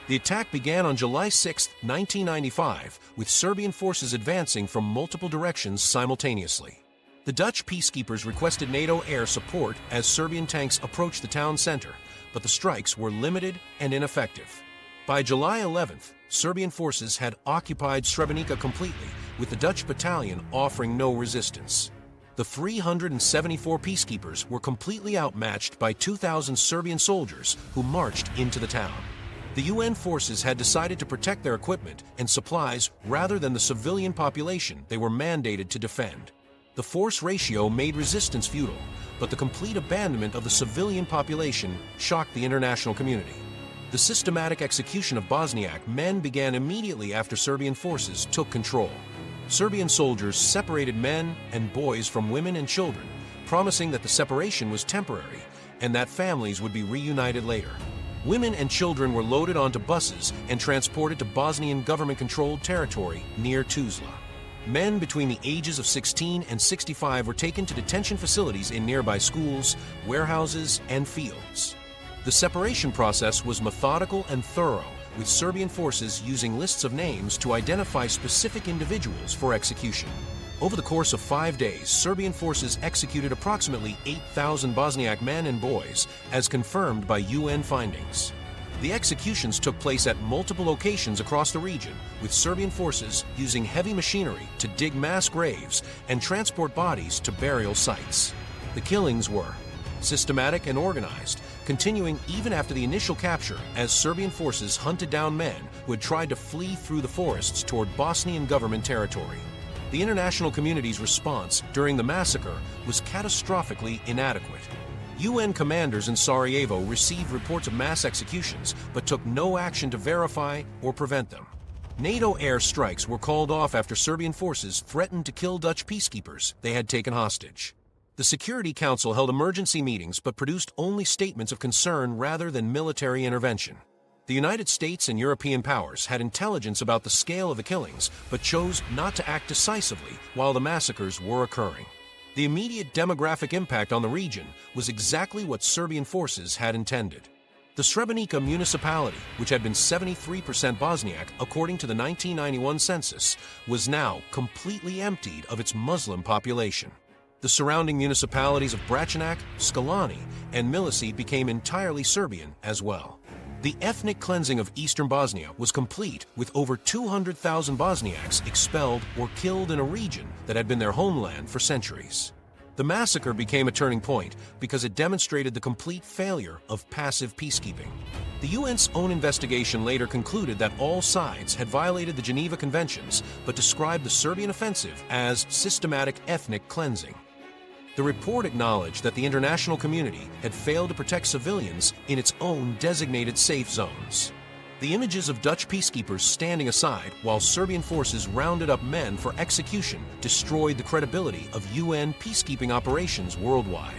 Speaker 1: The attack began on July 6, 1995, with Serbian forces advancing from multiple directions simultaneously. The Dutch peacekeepers requested NATO air support as Serbian tanks approached the town center, but the strikes were limited and ineffective. By July 11th, Serbian forces had occupied Srebrenica completely, with the Dutch battalion offering no resistance. The 374 peacekeepers were completely outmatched by 2,000 Serbian soldiers who marched into the town. The UN forces had decided to protect their equipment and supplies rather than the civilian population they were mandated to defend. The force ratio made resistance futile, but the complete abandonment of the civilian population shocked the international community. The systematic execution of Bosniak men began immediately after Serbian forces took control. Serbian soldiers separated men and boys from women and children, promising that the separation was temporary and that families would be reunited later. Women and children were loaded onto buses and transported to Bosnian government-controlled territory near Tuzla. Men between the ages of 16 and 65 were taken to detention facilities in nearby schools, warehouses, and fields. The separation process was methodical and thorough, with Serbian forces using lists of names to identify specific individuals for execution. Over the course of 5 days, Serbian forces executed approximately 8,000 Bosniak men and boys, as confirmed by UN findings. The executions took place at multiple locations across the region, with Serbian forces using heavy machinery to dig mass graves and transport bodies to burial sites. The killings were systematic and organized, continuing even after the initial capture as Serbian forces hunted down men who had tried to flee through the forests toward Bosnian government territory. The international community's response during the massacre was catastrophically inadequate. UN commanders in Sarajevo received reports of mass executions but took no action to verify or prevent them. NATO air strikes were called off after Serbian forces threatened to kill Dutch peacekeepers they had taken hostage. The Security Council held emergency meetings but produced only statements of concern rather than military intervention. The United States and European powers had intelligence about the scale of the killings but chose not to act decisively while the massacres were occurring. The immediate demographic impact on the region was exactly what Serbian forces had intended. The Srebrenica municipality, which had been 73% Bosniak according to the 1991 census, was now completely emptied of its Muslim population. The surrounding municipalities of Bračanac, Skalani, and Milici became entirely Serbian as well. The ethnic cleansing of eastern Bosnia was complete, with over 200,000 Bosniaks expelled or killed in a region that had been their homeland for centuries. The massacre became a turning point because it demonstrated the complete failure of passive peacekeeping. The UN's own investigation later concluded that all sides had violated the Geneva Conventions but described the Serbian offensive as systematic ethnic cleansing. The report acknowledged that the international community had failed to protect civilians in its own designated safe zones. The images of Dutch peacekeepers standing aside while Serbian forces rounded up men for execution destroyed the credibility of UN peacekeeping operations worldwide.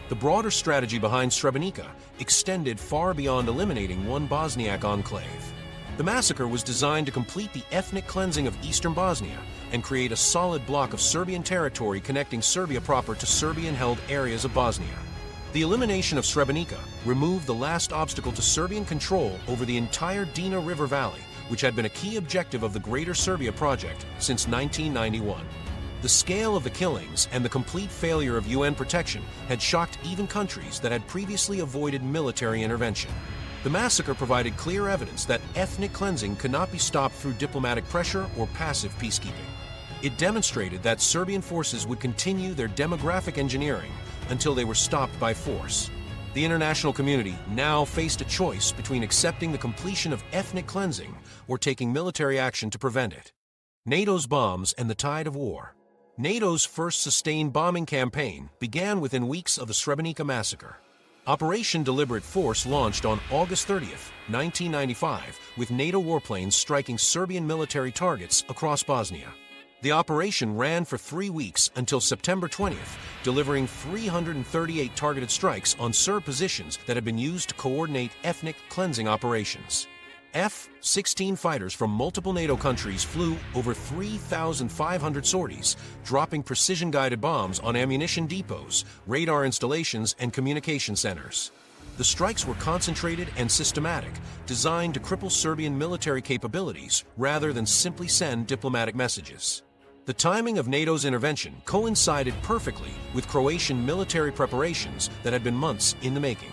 Speaker 1: The broader strategy behind Srebrenica extended far beyond eliminating one Bosniak enclave. The massacre was designed to complete the ethnic cleansing of eastern Bosnia and create a solid block of Serbian territory connecting Serbia proper to Serbian-held areas of Bosnia. The elimination of Srebrenica removed the last obstacle to Serbian control over the entire Drina River Valley, which had been a key objective of the Greater Serbia project since 1991. The scale of the killings and the complete failure of UN protection had shocked even countries that had previously avoided military intervention. The massacre provided clear evidence that ethnic cleansing could not be stopped through diplomatic pressure or passive peacekeeping. It demonstrated that Serbian forces would continue their demographic engineering until they were stopped by force. The international community now faced a choice between accepting the completion of ethnic cleansing or taking military action to prevent it. NATO's bombs and the tide of war. NATO's first sustained bombing campaign began within weeks of the Srebrenica massacre. Operation Deliberate Force launched on August 30th, 1995, with NATO warplanes striking Serbian military targets across Bosnia. The operation ran for 3 weeks until September 20th, delivering 338 targeted strikes on Serb positions that had been used to coordinate ethnic cleansing operations. F-16 fighters from multiple NATO countries flew over 3,500 sorties, dropping precision-guided bombs on ammunition depots, radar installations, and communication centers. The strikes were concentrated and systematic, designed to cripple Serbian military capabilities rather than simply send diplomatic messages. The timing of NATO's intervention coincided perfectly with Croatian military preparations that had been months in the making.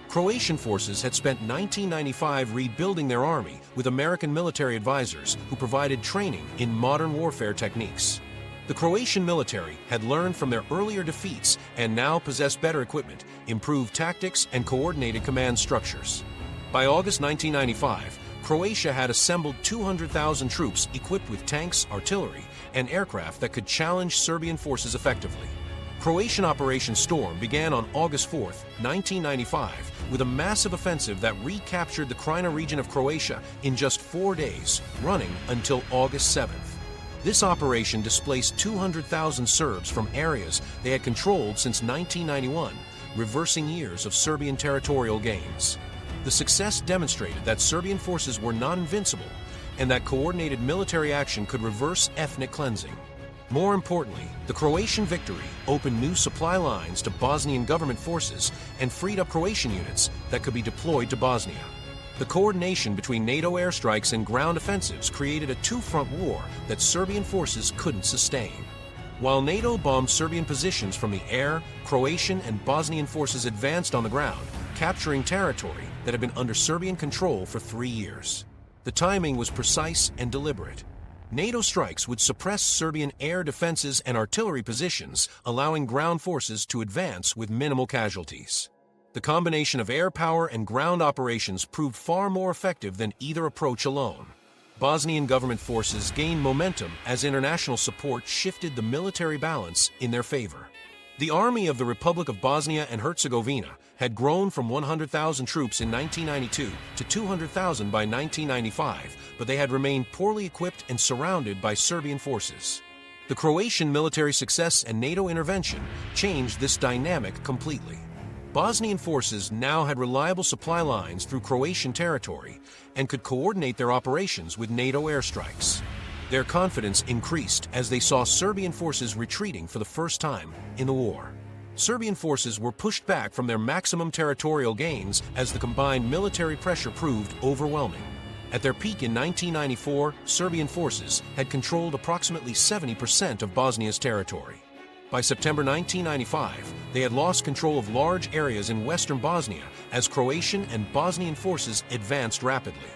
Speaker 1: Croatian forces had spent 1995 rebuilding their army with American military advisors who provided training in modern warfare techniques. The Croatian military had learned from their earlier defeats and now possessed better equipment, improved tactics, and coordinated command structures. By August 1995, Croatia had assembled 200,000 troops equipped with tanks, artillery, and aircraft that could challenge Serbian forces effectively. Croatian Operation Storm began on August 4, 1995, with a massive offensive that recaptured the Krajina region of Croatia in just 4 days, running until August 7th. This operation displaced 200,000 Serbs from areas they had controlled since 1991, reversing years of Serbian territorial gains. The success demonstrated that Serbian forces were not invincible and that coordinated military action could reverse ethnic cleansing. More importantly, the Croatian victory opened new supply lines to Bosnian government forces and freed up Croatian units that could be deployed to Bosnia. The coordination between NATO airstrikes and ground offensives created a two-front war that Serbian forces couldn't sustain. While NATO bombed Serbian positions from the air, Croatian and Bosnian forces advanced on the ground, capturing territory that had been under Serbian control for 3 years. The timing was precise and deliberate. NATO strikes would suppress Serbian air defenses and artillery positions, allowing ground forces to advance with minimal casualties. The combination of air power and ground operations proved far more effective than either approach alone. Bosnian government forces gained momentum as international support shifted the military balance in their favor. The Army of the Republic of Bosnia and Herzegovina had grown from 100,000 troops in 1992 to 200,000 by 1995, but they had remained poorly equipped and surrounded by Serbian forces. The Croatian military success and NATO intervention changed this dynamic completely. Bosnian forces now had reliable supply lines through Croatian territory and could coordinate their operations with NATO airstrikes. Their confidence increased as they saw Serbian forces retreating for the first time in the war. Serbian forces were pushed back from their maximum territorial gains as the combined military pressure proved overwhelming. At their peak in 1994, Serbian forces had controlled approximately 70% of Bosnia's territory. By September 1995, they had lost control of large areas in western Bosnia as Croatian and Bosnian forces advanced rapidly.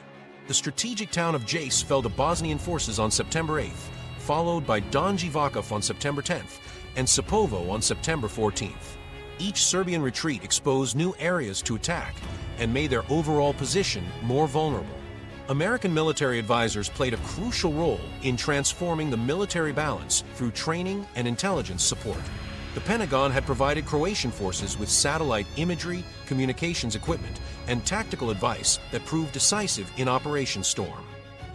Speaker 1: The strategic town of Jace fell to Bosnian forces on September 8th, followed by Donji Vakov on September 10th and Sapovo on September 14th. Each Serbian retreat exposed new areas to attack and made their overall position more vulnerable. American military advisors played a crucial role in transforming the military balance through training and intelligence support. The Pentagon had provided Croatian forces with satellite imagery, communications equipment, and tactical advice that proved decisive in Operation Storm.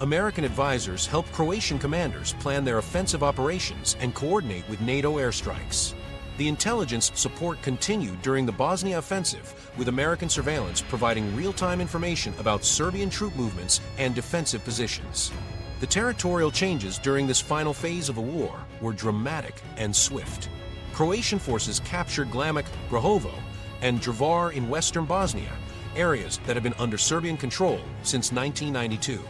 Speaker 1: American advisors helped Croatian commanders plan their offensive operations and coordinate with NATO airstrikes. The intelligence support continued during the Bosnia offensive, with American surveillance providing real-time information about Serbian troop movements and defensive positions. The territorial changes during this final phase of the war were dramatic and swift. Croatian forces captured Glamak, Grahovo, and Drvar in western Bosnia, areas that had been under Serbian control since 1992.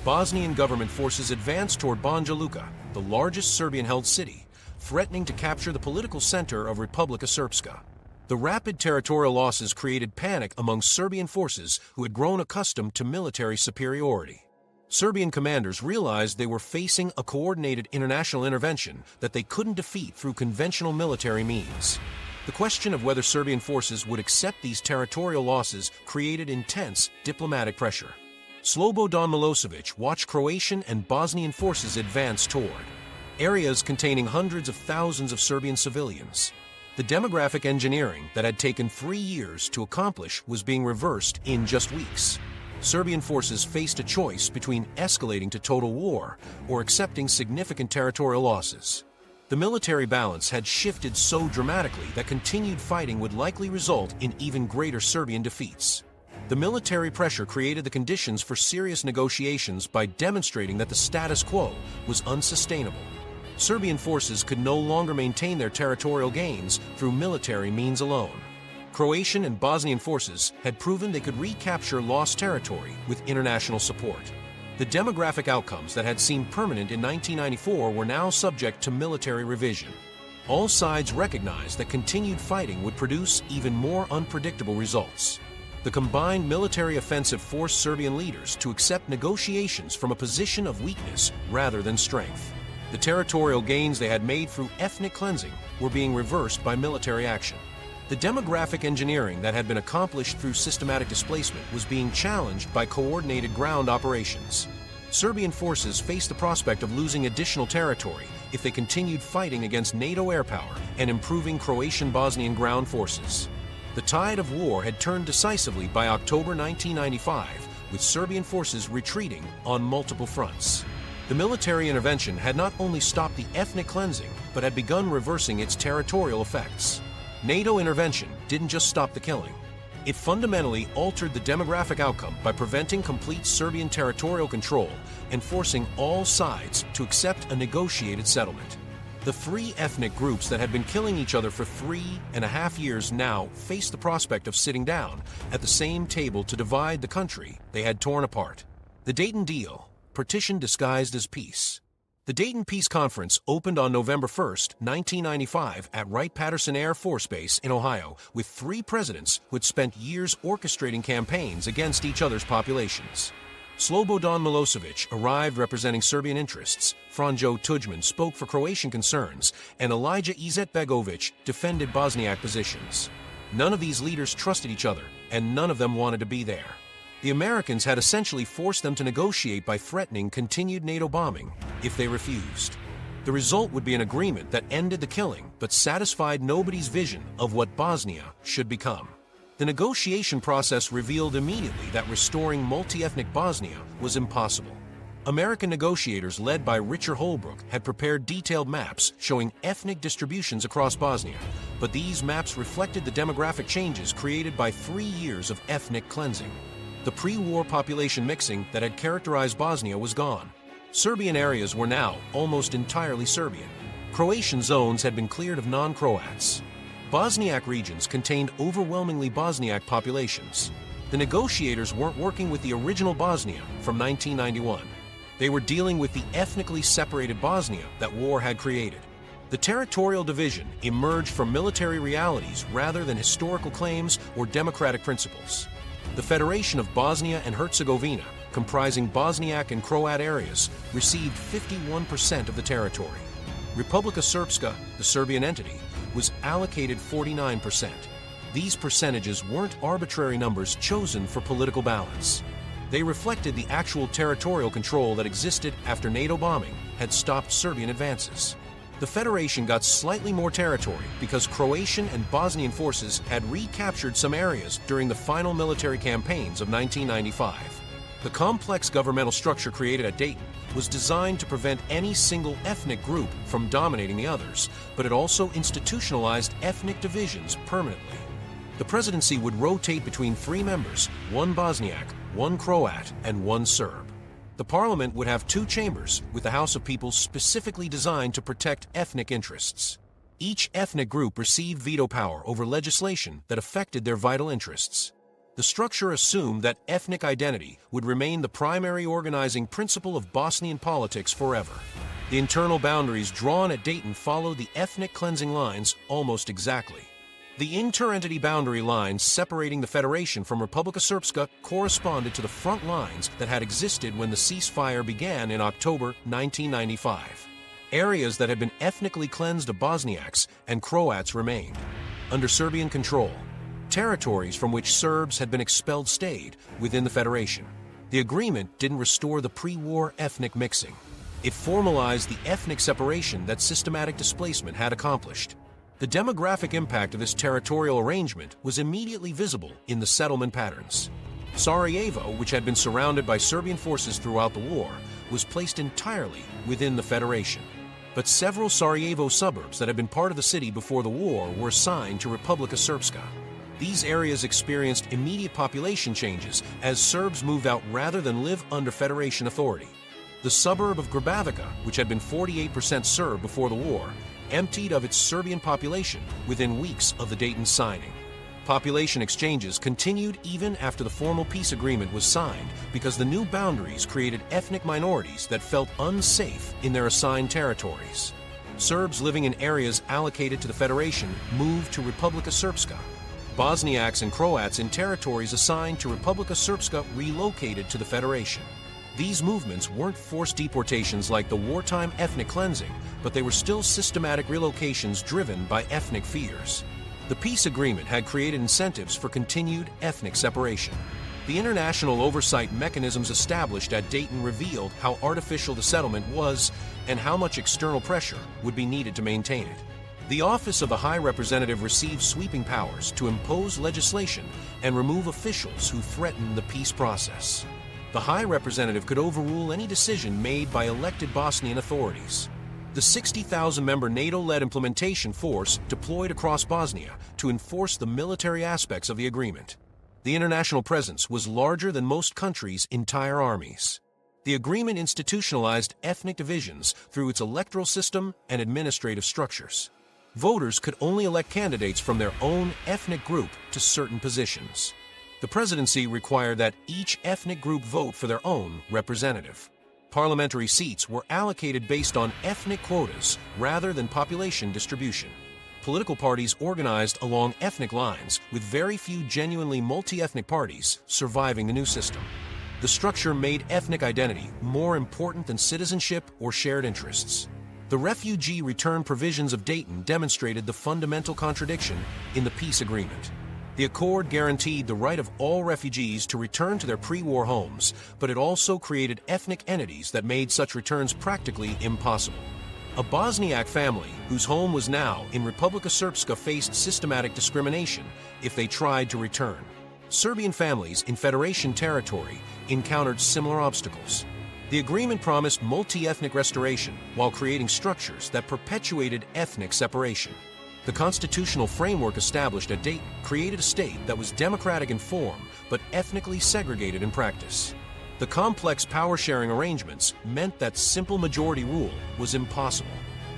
Speaker 1: Bosnian government forces advanced toward Banja Luka, the largest Serbian-held city, threatening to capture the political center of Republika Srpska. The rapid territorial losses created panic among Serbian forces who had grown accustomed to military superiority. Serbian commanders realized they were facing a coordinated international intervention that they couldn't defeat through conventional military means. The question of whether Serbian forces would accept these territorial losses created intense diplomatic pressure. Slobodan Milosevic watched Croatian and Bosnian forces advance toward areas containing hundreds of thousands of Serbian civilians. The demographic engineering that had taken 3 years to accomplish was being reversed in just weeks. Serbian forces faced a choice between escalating to total war or accepting significant territorial losses. The military balance had shifted so dramatically that continued fighting would likely result in even greater Serbian defeats. The military pressure created the conditions for serious negotiations by demonstrating that the status quo was unsustainable. Serbian forces could no longer maintain their territorial gains through military means alone. Croatian and Bosnian forces had proven they could recapture lost territory with international support. The demographic outcomes that had seemed permanent in 1994 were now subject to military revision. All sides recognized that continued fighting would produce even more unpredictable results. The combined military offensive forced Serbian leaders to accept negotiations from a position of weakness rather than strength. The territorial gains they had made through ethnic cleansing were being reversed by military action. The demographic engineering that had been accomplished through systematic displacement was being challenged by coordinated ground operations. Serbian forces faced the prospect of losing additional territory if they continued fighting against NATO air power and improving Croatian-Bosnian ground forces. The tide of war had turned decisively by October 1995, with Serbian forces retreating on multiple fronts. The military intervention had not only stopped the ethnic cleansing, but had begun reversing its territorial effects. NATO intervention didn't just stop the killing. It fundamentally altered the demographic outcome by preventing complete Serbian territorial control and forcing all sides to accept a negotiated settlement. The 3 ethnic groups that had been killing each other for 3.5 years now faced the prospect of sitting down at the same table to divide the country they had torn apart. The Dayton Deal, partition disguised as peace. The Dayton Peace Conference opened on November 1, 1995 at Wright-Patterson Air Force Base in Ohio with three presidents who had spent years orchestrating campaigns against each other's populations. Slobodan Milosevic arrived representing Serbian interests, Franjo Tudjman spoke for Croatian concerns, and Elijah Izetbegovic defended Bosniak positions. None of these leaders trusted each other, and none of them wanted to be there. The Americans had essentially forced them to negotiate by threatening continued NATO bombing if they refused. The result would be an agreement that ended the killing but satisfied nobody's vision of what Bosnia should become. The negotiation process revealed immediately that restoring multi-ethnic Bosnia was impossible. American negotiators led by Richard Holbrooke had prepared detailed maps showing ethnic distributions across Bosnia, but these maps reflected the demographic changes created by 3 years of ethnic cleansing. The pre-war population mixing that had characterized Bosnia was gone. Serbian areas were now almost entirely Serbian. Croatian zones had been cleared of non-Croats. Bosniak regions contained overwhelmingly Bosniak populations. The negotiators weren't working with the original Bosnia from 1991. They were dealing with the ethnically separated Bosnia that war had created. The territorial division emerged from military realities rather than historical claims or democratic principles. The Federation of Bosnia and Herzegovina, comprising Bosniak and Croat areas, received 51% of the territory. Republika Srpska, the Serbian entity, was allocated 49%. These percentages weren't arbitrary numbers chosen for political balance. They reflected the actual territorial control that existed after NATO bombing had stopped Serbian advances. The Federation got slightly more territory because Croatian and Bosnian forces had recaptured some areas during the final military campaigns of 1995. The complex governmental structure created at Dayton was designed to prevent any single ethnic group from dominating the others, but it also institutionalized ethnic divisions permanently. The presidency would rotate between 3 members, 1 Bosniak, 1 Croat, and 1 Serb. The parliament would have 2 chambers, with the House of Peoples specifically designed to protect ethnic interests. Each ethnic group received veto power over legislation that affected their vital interests. The structure assumed that ethnic identity would remain the primary organizing principle of Bosnian politics forever. The internal boundaries drawn at Dayton followed the ethnic cleansing lines almost exactly. The inter-entity boundary lines separating the Federation from Republika Srpska corresponded to the front lines that had existed when the ceasefire began in October 1995. Areas that had been ethnically cleansed of Bosniaks and Croats remained. Under Serbian control, territories from which Serbs had been expelled stayed within the Federation. The agreement didn't restore the pre-war ethnic mixing. It formalized the ethnic separation that systematic displacement had accomplished. The demographic impact of this territorial arrangement was immediately visible in the settlement patterns. Sarajevo, which had been surrounded by Serbian forces throughout the war, was placed entirely within the Federation. But several Sarajevo suburbs that had been part of the city before the war were assigned to Republika Srpska. These areas experienced immediate population changes as Serbs moved out rather than live under Federation authority. The suburb of Grbavica, which had been 48% Serb before the war, emptied of its Serbian population within weeks of the Dayton signing. Population exchanges continued even after the formal peace agreement was signed because the new boundaries created ethnic minorities that felt unsafe in their assigned territories. Serbs living in areas allocated to the Federation moved to Republika Srpska. Bosniaks and Croats in territories assigned to Republika Srpska relocated to the Federation. These movements weren't forced deportations like the wartime ethnic cleansing, but they were still systematic relocations driven by ethnic fears. The peace agreement had created incentives for continued ethnic separation. The international oversight mechanisms established at Dayton revealed how artificial the settlement was and how much external pressure would be needed to maintain it. The Office of the High Representative received sweeping powers to impose legislation and remove officials who threatened the peace process. The High Representative could overrule any decision made by elected Bosnian authorities. The 60,000-member NATO-led implementation force deployed across Bosnia to enforce the military aspects of the agreement. The international presence was larger than most countries' entire armies. The agreement institutionalized ethnic divisions through its electoral system and administrative structures. Voters could only elect candidates from their own ethnic group to certain positions. The presidency required that each ethnic group vote for their own representative. Parliamentary seats were allocated based on ethnic quotas rather than population distribution. Political parties organized along ethnic lines, with very few genuinely multi-ethnic parties surviving the new system. The structure made ethnic identity more important than citizenship or shared interests. The refugee return provisions of Dayton demonstrated the fundamental contradiction in the peace agreement. The accord guaranteed the right of all refugees to return to their pre-war homes, but it also created ethnic entities that made such returns practically impossible. A Bosniak family whose home was now in Republika Srpska faced systematic discrimination if they tried to return. Serbian families in Federation territory encountered similar obstacles. The agreement promised multi-ethnic restoration while creating structures that perpetuated ethnic separation. The constitutional framework established at Dayton created a state that was democratic in form but ethnically segregated in practice. The complex power-sharing arrangements meant that simple majority rule was impossible.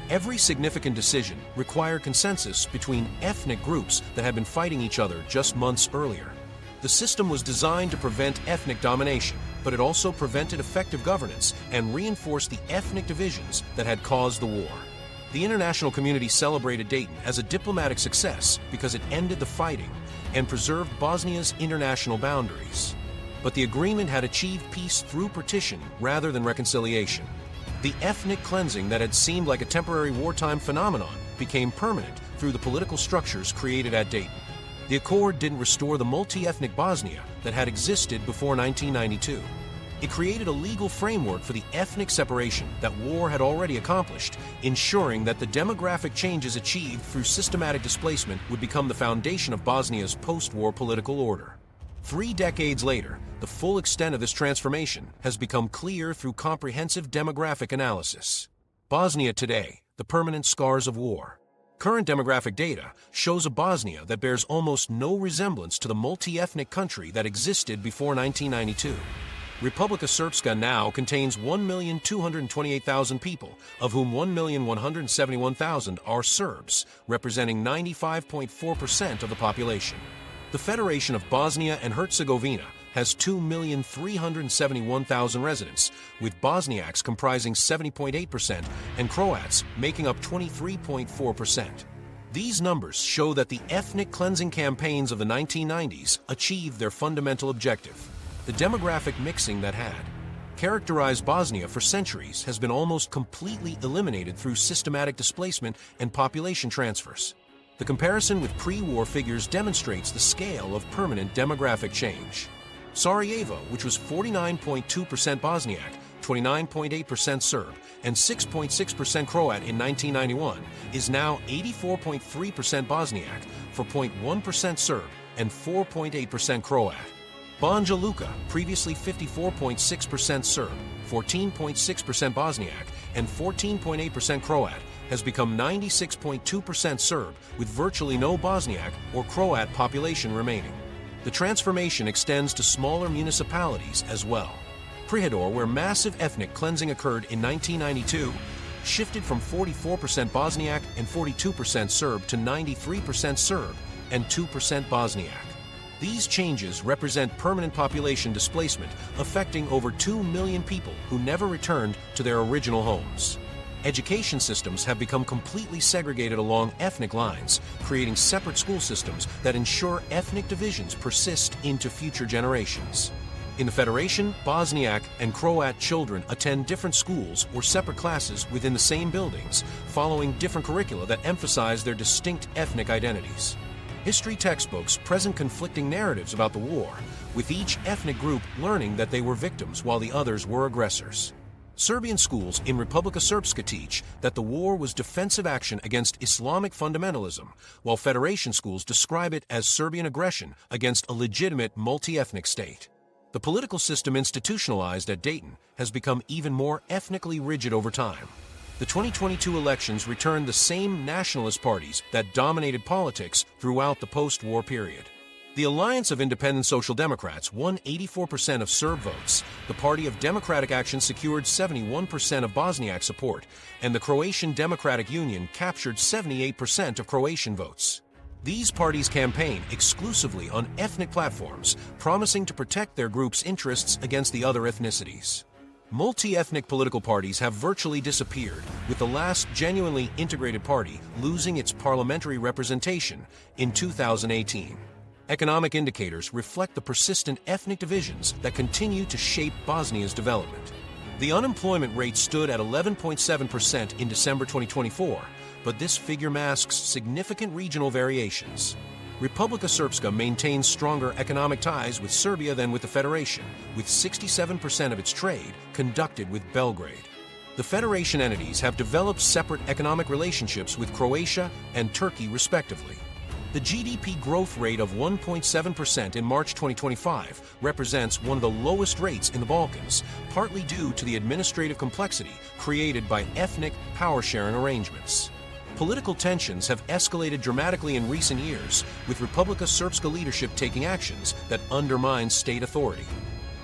Speaker 1: Every significant decision required consensus between ethnic groups that had been fighting each other just months earlier. The system was designed to prevent ethnic domination, but it also prevented effective governance and reinforced the ethnic divisions that had caused the war. The international community celebrated Dayton as a diplomatic success because it ended the fighting and preserved Bosnia's international boundaries. But the agreement had achieved peace through partition rather than reconciliation. The ethnic cleansing that had seemed like a temporary wartime phenomenon became permanent through the political structures created at Dayton. The accord didn't restore the multi-ethnic Bosnia that had existed before 1992. It created a legal framework for the ethnic separation that war had already accomplished, ensuring that the demographic changes achieved through systematic displacement would become the foundation of Bosnia's post-war political order. 3 decades later, the full extent of this transformation has become clear through comprehensive demographic analysis. Bosnia today, the permanent scars of war. Current demographic data shows a Bosnia that bears almost no resemblance to the multi-ethnic country that existed before 1992. Republika Srpska now contains 1,228,000 people, of whom 1,171,000 are Serbs, representing 95.4% of the population. The Federation of Bosnia and Herzegovina has 2,371,000 residents, with Bosniaks comprising 70.8% and Croats making up 23.4%. These numbers show that the ethnic cleansing campaigns of the 1990s achieved their fundamental objective. The demographic mixing that had characterized Bosnia for centuries has been almost completely eliminated through systematic displacement and population transfers. The comparison with pre-war figures demonstrates the scale of permanent demographic change. Sarajevo, which was 49.2% Bosniak, 29.8% Serb, and 6.6% Croat in 1991, is now 84.3% Bosniak, 4.1% Serb, and 4.8% Croat. Banja Luka, previously 54.6% Serb, 14.6% Bosniak, and 14.8% Croat, has become 96.2% Serb, with virtually no Bosniak or Croat population remaining. The transformation extends to smaller municipalities as well. Prihedor, where massive ethnic cleansing occurred in 1992, shifted from 44% Bosniak and 42% Serb to 93% Serb and 2% Bosniak. These changes represent permanent population displacement affecting over 2 million people who never returned to their original homes. Education systems have become completely segregated along ethnic lines, creating separate school systems that ensure ethnic divisions persist into future generations. In the Federation, Bosniak and Croat children attend different schools or separate classes within the same buildings, following different curricula that emphasize their distinct ethnic identities. History textbooks present conflicting narratives about the war, with each ethnic group learning that they were victims while the others were aggressors. Serbian schools in Republika Srpska teach that the war was defensive action against Islamic fundamentalism, while Federation schools describe it as Serbian aggression against a legitimate multi-ethnic state. The political system institutionalized at Dayton has become even more ethnically rigid over time. The 2022 elections returned the same nationalist parties that dominated politics throughout the post-war period. The Alliance of Independent Social Democrats won 84% of Serb votes, the Party of Democratic Action secured 71% of Bosniak support, and the Croatian Democratic Union captured 78% of Croatian votes. These parties campaign exclusively on ethnic platforms, promising to protect their group's interests against the other ethnicities. Multi-ethnic political parties have virtually disappeared, with the last genuinely integrated party losing its parliamentary representation in 2018. Economic indicators reflect the persistent ethnic divisions that continue to shape Bosnia's development. The unemployment rate stood at 11.7% in December 2024, but this figure masks significant regional variations. Republika Srpska maintains stronger economic ties with Serbia than with the Federation, with 67% of its trade conducted with Belgrade. The Federation entities have developed separate economic relationships with Croatia and Turkey respectively. The GDP growth rate of 1.7% in March 2025 represents one of the lowest rates in the Balkans, partly due to the administrative complexity created by ethnic power-sharing arrangements. Political tensions have escalated dramatically in recent years, with Republika Srpska leadership taking actions that undermine state authority.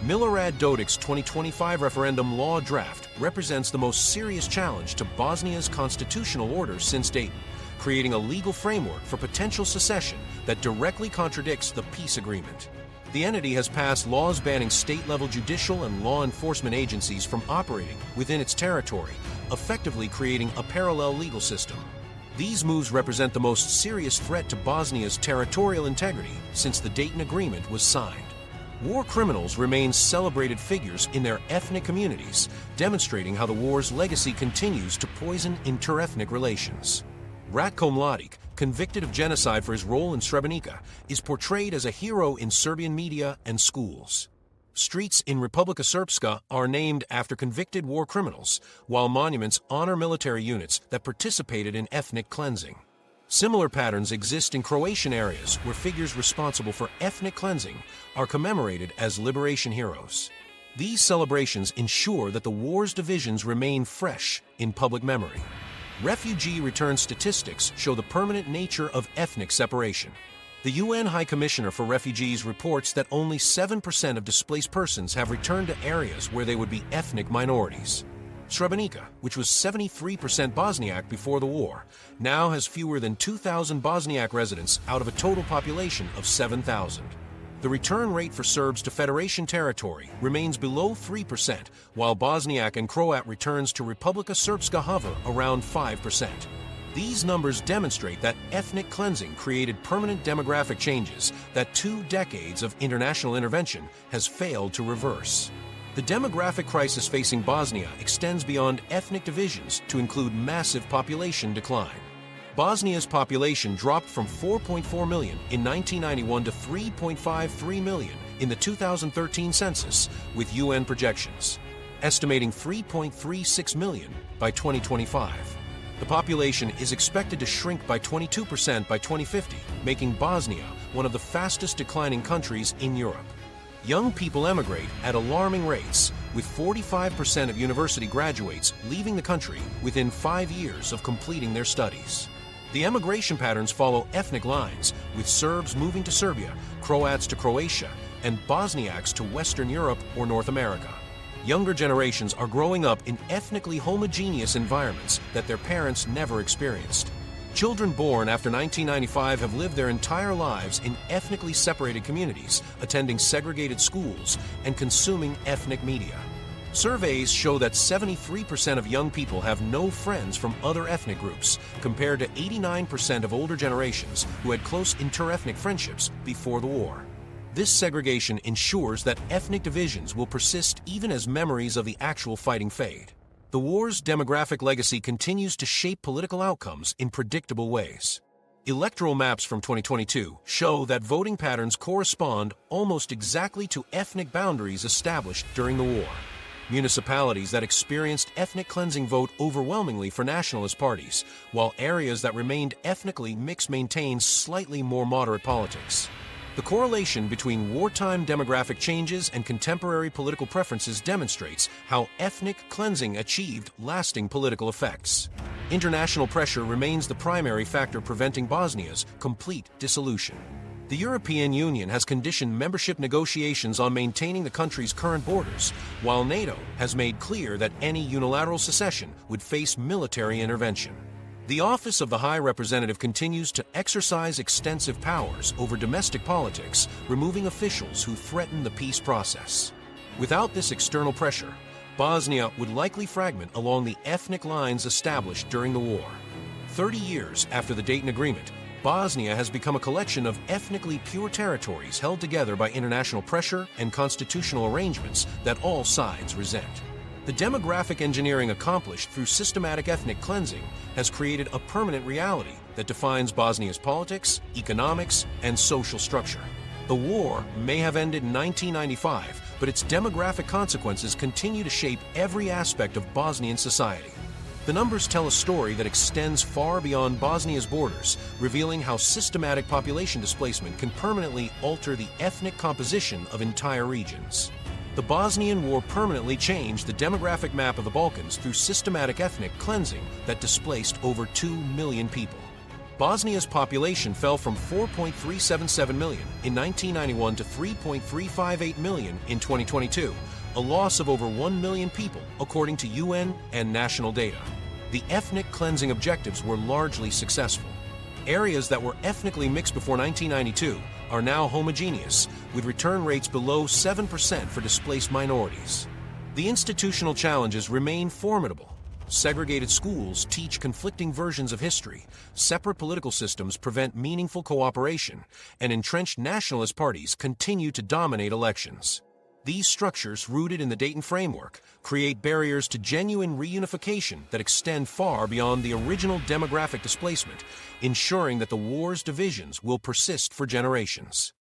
Speaker 1: Milorad Dodik's 2025 referendum law draft represents the most serious challenge to Bosnia's constitutional order since Dayton, creating a legal framework for potential secession that directly contradicts the peace agreement. The entity has passed laws banning state-level judicial and law enforcement agencies from operating within its territory, effectively creating a parallel legal system. These moves represent the most serious threat to Bosnia's territorial integrity since the Dayton Agreement was signed. War criminals remain celebrated figures in their ethnic communities, demonstrating how the war's legacy continues to poison interethnic relations. Ratko Mladić, convicted of genocide for his role in Srebrenica, is portrayed as a hero in Serbian media and schools. Streets in Republika Srpska are named after convicted war criminals, while monuments honor military units that participated in ethnic cleansing. Similar patterns exist in Croatian areas where figures responsible for ethnic cleansing are commemorated as liberation heroes. These celebrations ensure that the war's divisions remain fresh in public memory. Refugee return statistics show the permanent nature of ethnic separation. The UN High Commissioner for Refugees reports that only 7% of displaced persons have returned to areas where they would be ethnic minorities. Srebrenica, which was 73% Bosniak before the war, now has fewer than 2,000 Bosniak residents out of a total population of 7,000. The return rate for Serbs to Federation territory remains below 3%, while Bosniak and Croat returns to Republika Srpska hover around 5%. These numbers demonstrate that ethnic cleansing created permanent demographic changes that 2 decades of international intervention has failed to reverse. The demographic crisis facing Bosnia extends beyond ethnic divisions to include massive population decline. Bosnia's population dropped from 4.4 million in 1991 to 3.53 million in the 2013 census, with UN projections estimating 3.36 million by 2025. The population is expected to shrink by 22% by 2050, making Bosnia one of the fastest declining countries in Europe. Young people emigrate at alarming rates, with 45% of university graduates leaving the country within 5 years of completing their studies. The emigration patterns follow ethnic lines, with Serbs moving to Serbia, Croats to Croatia, and Bosniaks to Western Europe or North America. Younger generations are growing up in ethnically homogeneous environments that their parents never experienced. Children born after 1995 have lived their entire lives in ethnically separated communities, attending segregated schools and consuming ethnic media. Surveys show that 73% of young people have no friends from other ethnic groups, compared to 89% of older generations who had close interethnic friendships before the war. This segregation ensures that ethnic divisions will persist even as memories of the actual fighting fade. The war's demographic legacy continues to shape political outcomes in predictable ways. Electoral maps from 2022 show that voting patterns correspond almost exactly to ethnic boundaries established during the war. Municipalities that experienced ethnic cleansing vote overwhelmingly for nationalist parties, while areas that remained ethnically mixed maintained slightly more moderate politics. The correlation between wartime demographic changes and contemporary political preferences demonstrates how ethnic cleansing achieved lasting political effects. International pressure remains the primary factor preventing Bosnia's complete dissolution. The European Union has conditioned membership negotiations on maintaining the country's current borders, while NATO has made clear that any unilateral secession would face military intervention. The Office of the High Representative continues to exercise extensive powers over domestic politics, removing officials who threaten the peace process. Without this external pressure, Bosnia would likely fragment along the ethnic lines established during the war. 30 years after the Dayton Agreement, Bosnia has become a collection of ethnically pure territories held together by international pressure and constitutional arrangements that all sides resent. The demographic engineering accomplished through systematic ethnic cleansing has created a permanent reality that defines Bosnia's politics, economics, and social structure. The war may have ended in 1995, but its demographic consequences continue to shape every aspect of Bosnian society. The numbers tell a story that extends far beyond Bosnia's borders, revealing how systematic population displacement can permanently alter the ethnic composition of entire regions. The Bosnian War permanently changed the demographic map of the Balkans through systematic ethnic cleansing that displaced over 2 million people. Bosnia's population fell from 4.377 million in 1991 to 3.358 million in 2022, a loss of over 1 million people, according to UN and national data. The ethnic cleansing objectives were largely successful. Areas that were ethnically mixed before 1992 are now homogeneous, with return rates below 7% for displaced minorities. The institutional challenges remain formidable. Segregated schools teach conflicting versions of history, separate political systems prevent meaningful cooperation, and entrenched nationalist parties continue to dominate elections. These structures, rooted in the Dayton framework, create barriers to genuine reunification that extend far beyond the original demographic displacement, ensuring that the war's divisions will persist for generations.